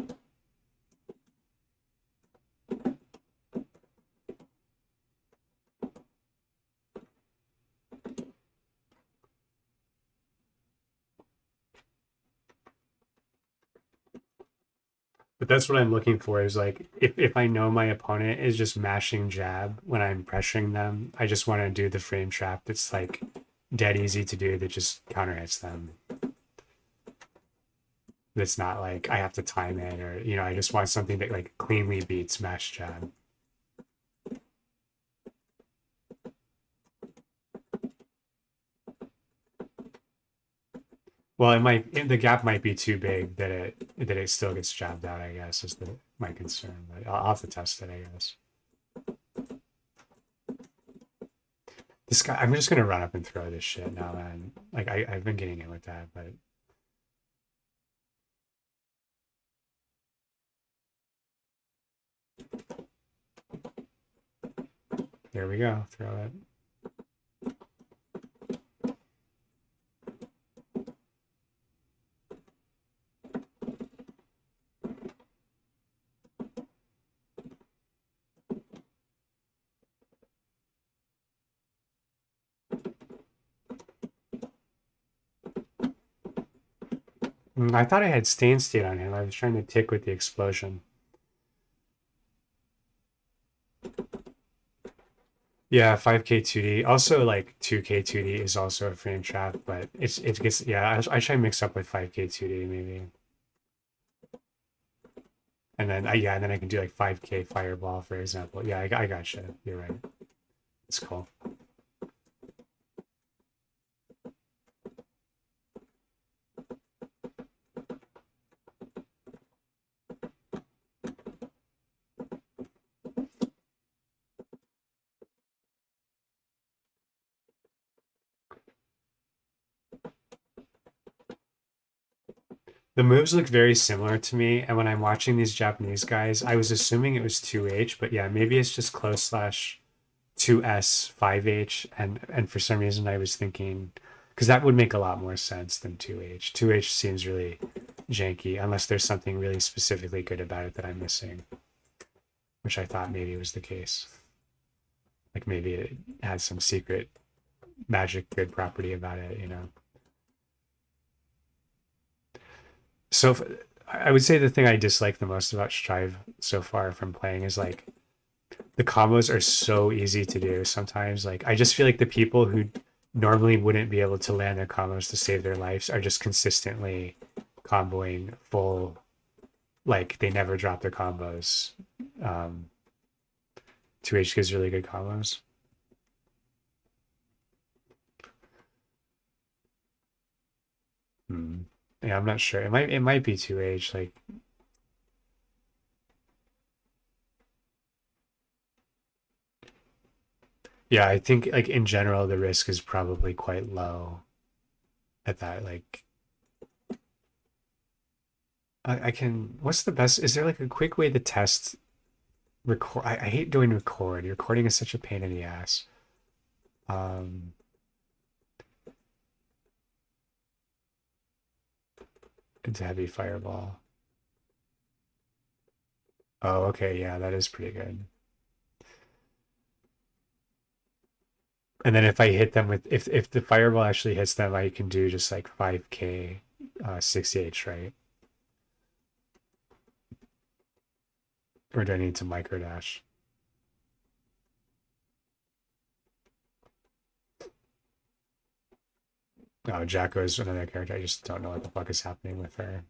But that's what I'm looking for is like if I know my opponent is just mashing jab when I'm pressuring them, I just want to do the frame trap that's like dead easy to do that just counter hits them. That's not like I have to time it or I just want something that like cleanly beats mash jab. Well, the gap might be too big that it still gets jabbed out, I guess, is my concern. But I'll have to test it, I guess. This guy, I'm just gonna run up and throw this shit now, man. Like I've been getting it with that, but there we go. Throw it. I thought I had stain state on him. I was trying to tick with the explosion. Yeah, 5K 2D. Also, like 2K 2D is also a frame trap, but it gets yeah. I try to mix up with 5K 2D maybe, and then yeah, and then I can do like 5K Fireball for example. Yeah, I gotcha. You're right. It's cool. The moves look very similar to me, and when I'm watching these Japanese guys, I was assuming it was 2H, but yeah, maybe it's just close slash 2S 5H, and for some reason I was thinking because that would make a lot more sense than 2H. 2H seems really janky unless there's something really specifically good about it that I'm missing, which I thought maybe was the case. Like maybe it has some secret magic good property about it. So I would say the thing I dislike the most about Strive so far from playing is like the combos are so easy to do sometimes. Like I just feel like the people who normally wouldn't be able to land their combos to save their lives are just consistently comboing full, like they never drop their combos. 2H gives really good combos. Hmm. Yeah, I'm not sure. It might be 2H. Like yeah, I think like in general the risk is probably quite low at that. Like I can. What's the best? Is there like a quick way to test record? I hate doing record. Recording is such a pain in the ass. Um, it's a heavy fireball. Oh, okay, yeah, that is pretty good. And then if I hit them with if the fireball actually hits them, I can do just like 5K 6H, right? Or do I need to micro dash? Oh, Jacko is another character. I just don't know what the fuck is happening with her.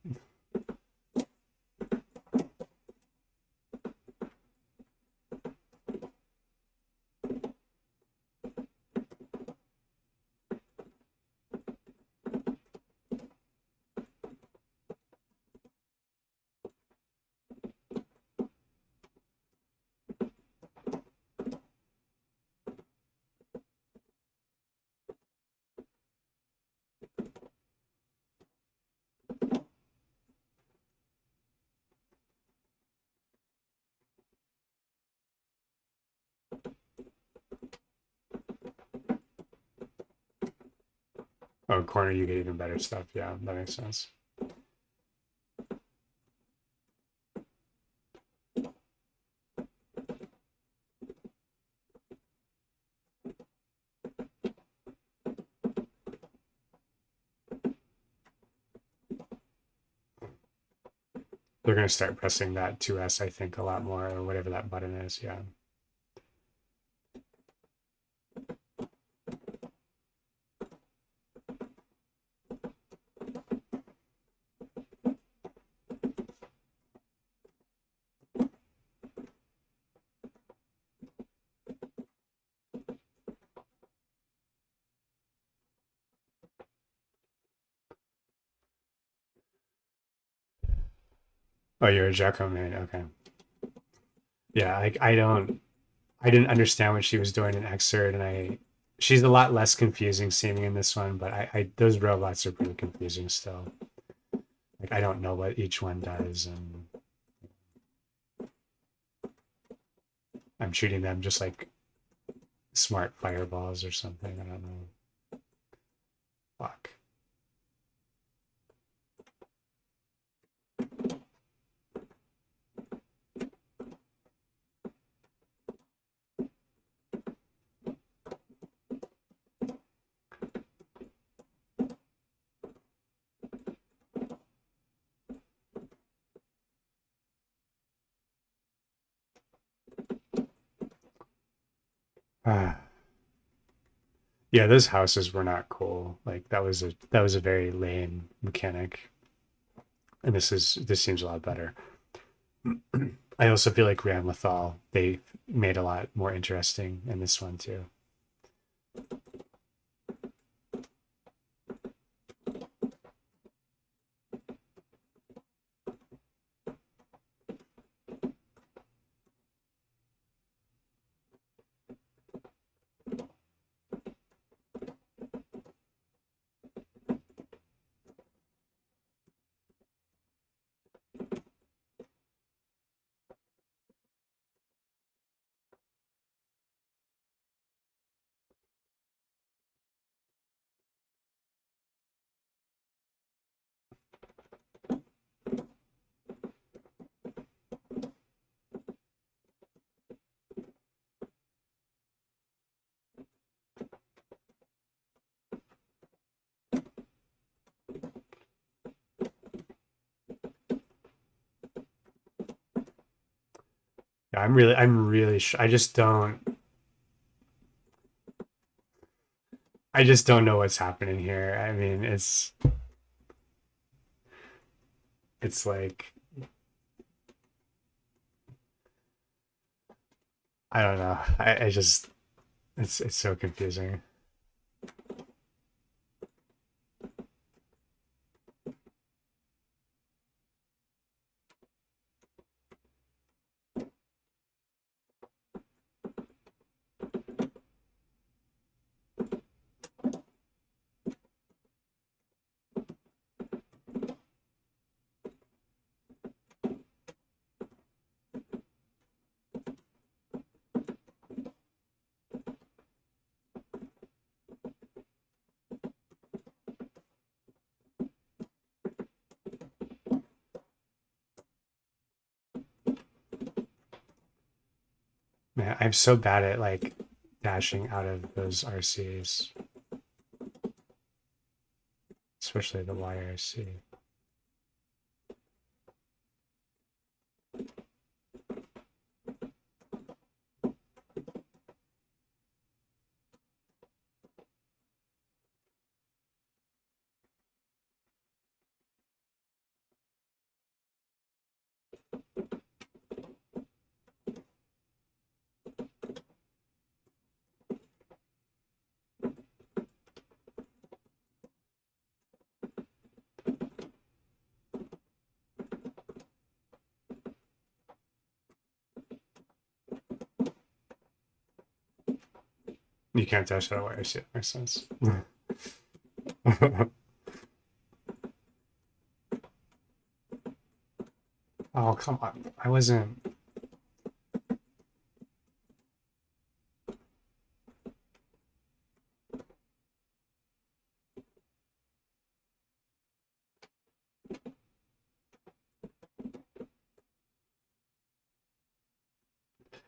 Oh, corner, you get even better stuff. Yeah, that makes sense. They're gonna start pressing that 2S, I think, a lot more, or whatever that button is. Yeah. Oh, you're a Jacko man. Okay. Yeah, like I didn't understand what she was doing in Xrd, and she's a lot less confusing seeming in this one, but those robots are pretty confusing still. Like I don't know what each one does, and I'm shooting them just like smart fireballs or something. I don't know. Fuck. Ah. Yeah, those houses were not cool. Like that was a very lame mechanic. And this seems a lot better. I also feel like Ram Lethal, they made a lot more interesting in this one too. Yeah, I'm really I just don't know what's happening here. I mean, it's like I don't know. I just it's so confusing. Man, I'm so bad at like dashing out of those RCs, especially the YRC. You can't dash out of YRC. That makes sense. Oh, come on. I wasn't.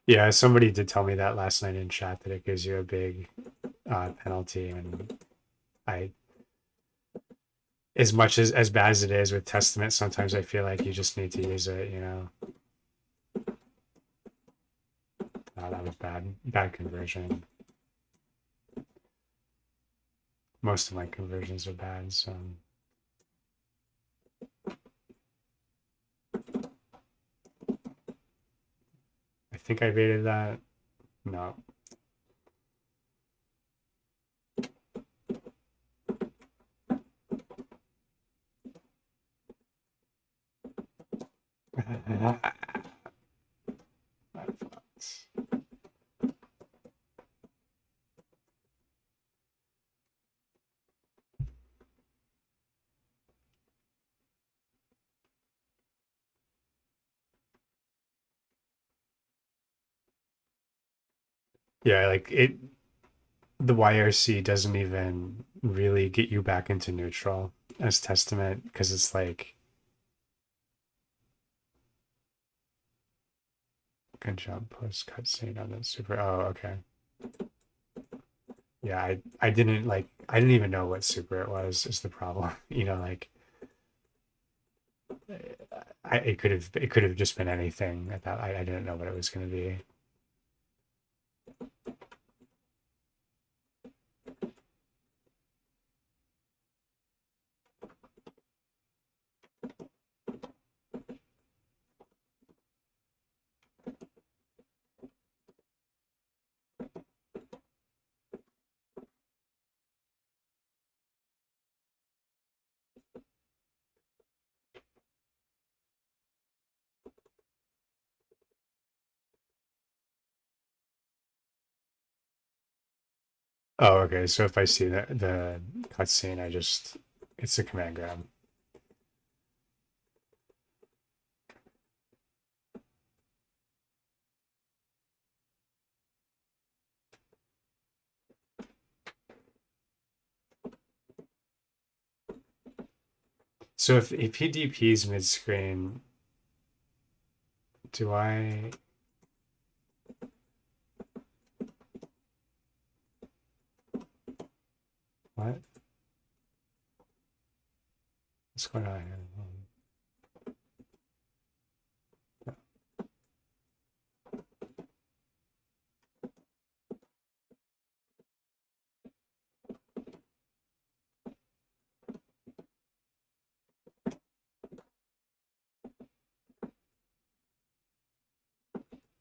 Yeah, somebody did tell me that last night in chat that it gives you a big penalty, and I as much as bad as it is with Testament, sometimes I feel like you just need to use it, you know. Oh, that was bad conversion. Most of my conversions are bad, so I think I baited that. No. Yeah, like it the YRC doesn't even really get you back into neutral as Testament because it's like good job post cutscene on the super. Oh, okay. Yeah, I didn't like I didn't even know what super it was is the problem. You know, like it could have just been anything at that. I didn't know what it was going to be. Oh, okay. So if I see the cutscene, it's a command grab. So if he DPs mid screen, do I? What? What's going on here?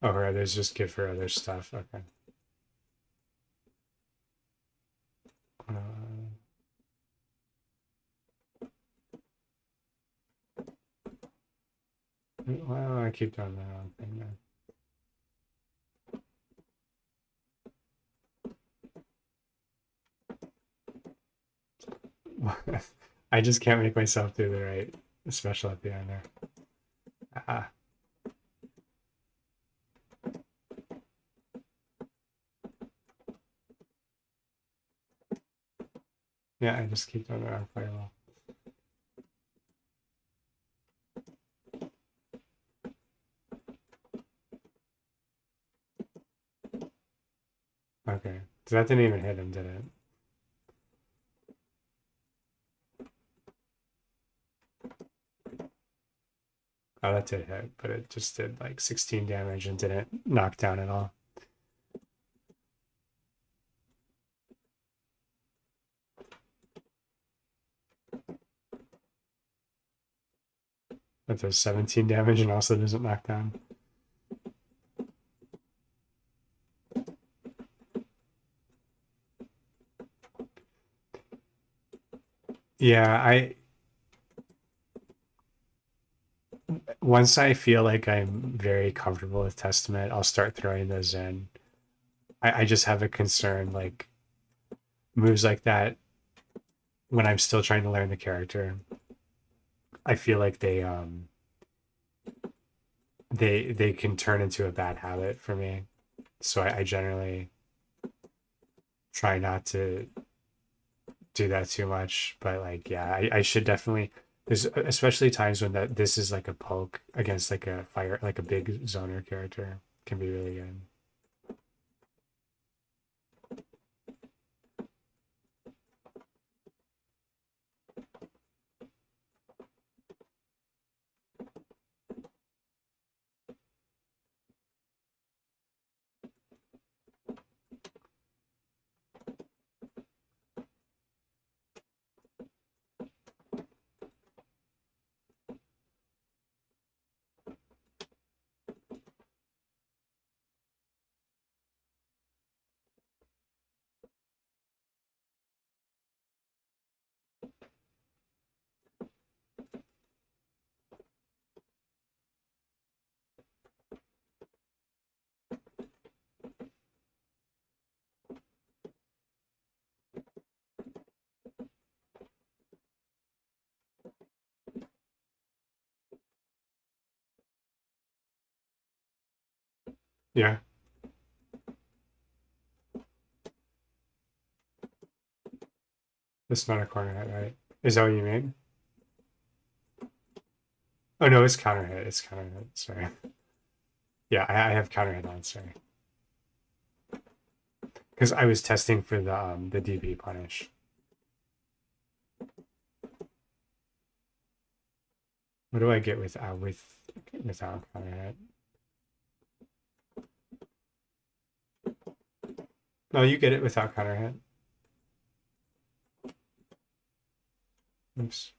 Oh, right. There's just give her other stuff. Okay. Uh, well, I keep doing the wrong thing there. I just can't make myself do the right special at the end there. Ah, yeah, I just keep doing the wrong firewall. Okay. So that didn't even hit him, did it? Oh, that did hit, but it just did like 16 damage and didn't knock down at all. That does 17 damage and also doesn't knock down. Yeah, I once I feel like I'm very comfortable with Testament, I'll start throwing those in. I just have a concern like moves like that when I'm still trying to learn the character. I feel like they can turn into a bad habit for me. So I generally try not to do that too much. But like, yeah, I should definitely. There's especially times when that this is like a poke against like a fire, like a big zoner character can be really good. Yeah. That's not a corner hit, right? Is that what you mean? Oh no, it's counter hit. It's counter hit. Sorry. Yeah, I have counter hit on. Sorry, because I was testing for the DB punish. What do I get without counter hit? No, you get it without counter hit. Oops.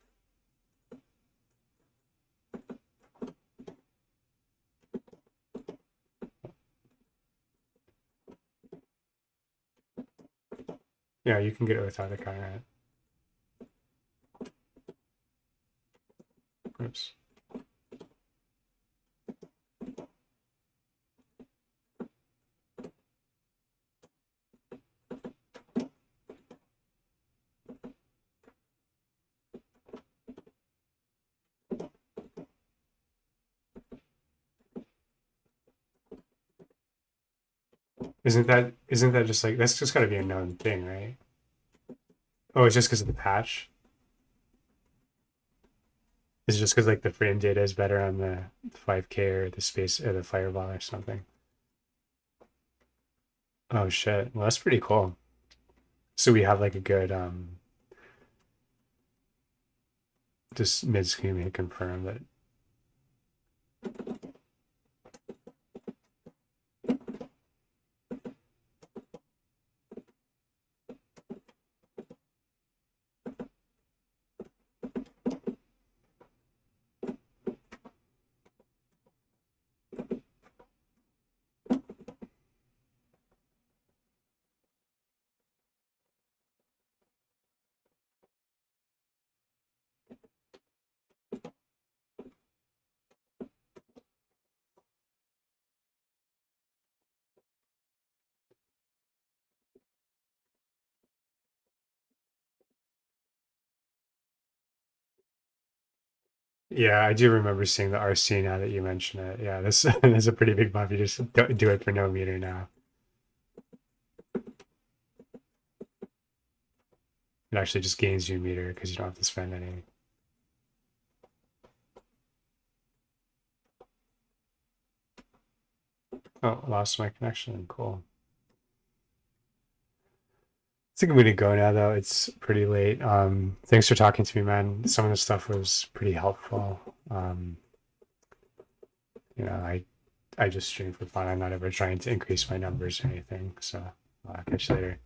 Yeah, you can get it without a counter hit. Oops. Isn't that just like that's just got to be a known thing, right? Oh, it's just because of the patch. It's just because like the frame data is better on the 5K or the space or the fireball or something. Oh shit. Well, that's pretty cool. So we have like a good just mid screen we confirm that. Yeah, I do remember seeing the RC now that you mention it. Yeah, this is a pretty big buff. You just don't do it for no meter now. It actually just gains you a meter because you don't have to spend any. Oh, lost my connection. Cool. I think I'm gonna go now though. It's pretty late. Thanks for talking to me, man. Some of the stuff was pretty helpful. You know, I just stream for fun. I'm not ever trying to increase my numbers or anything. So I'll catch you later.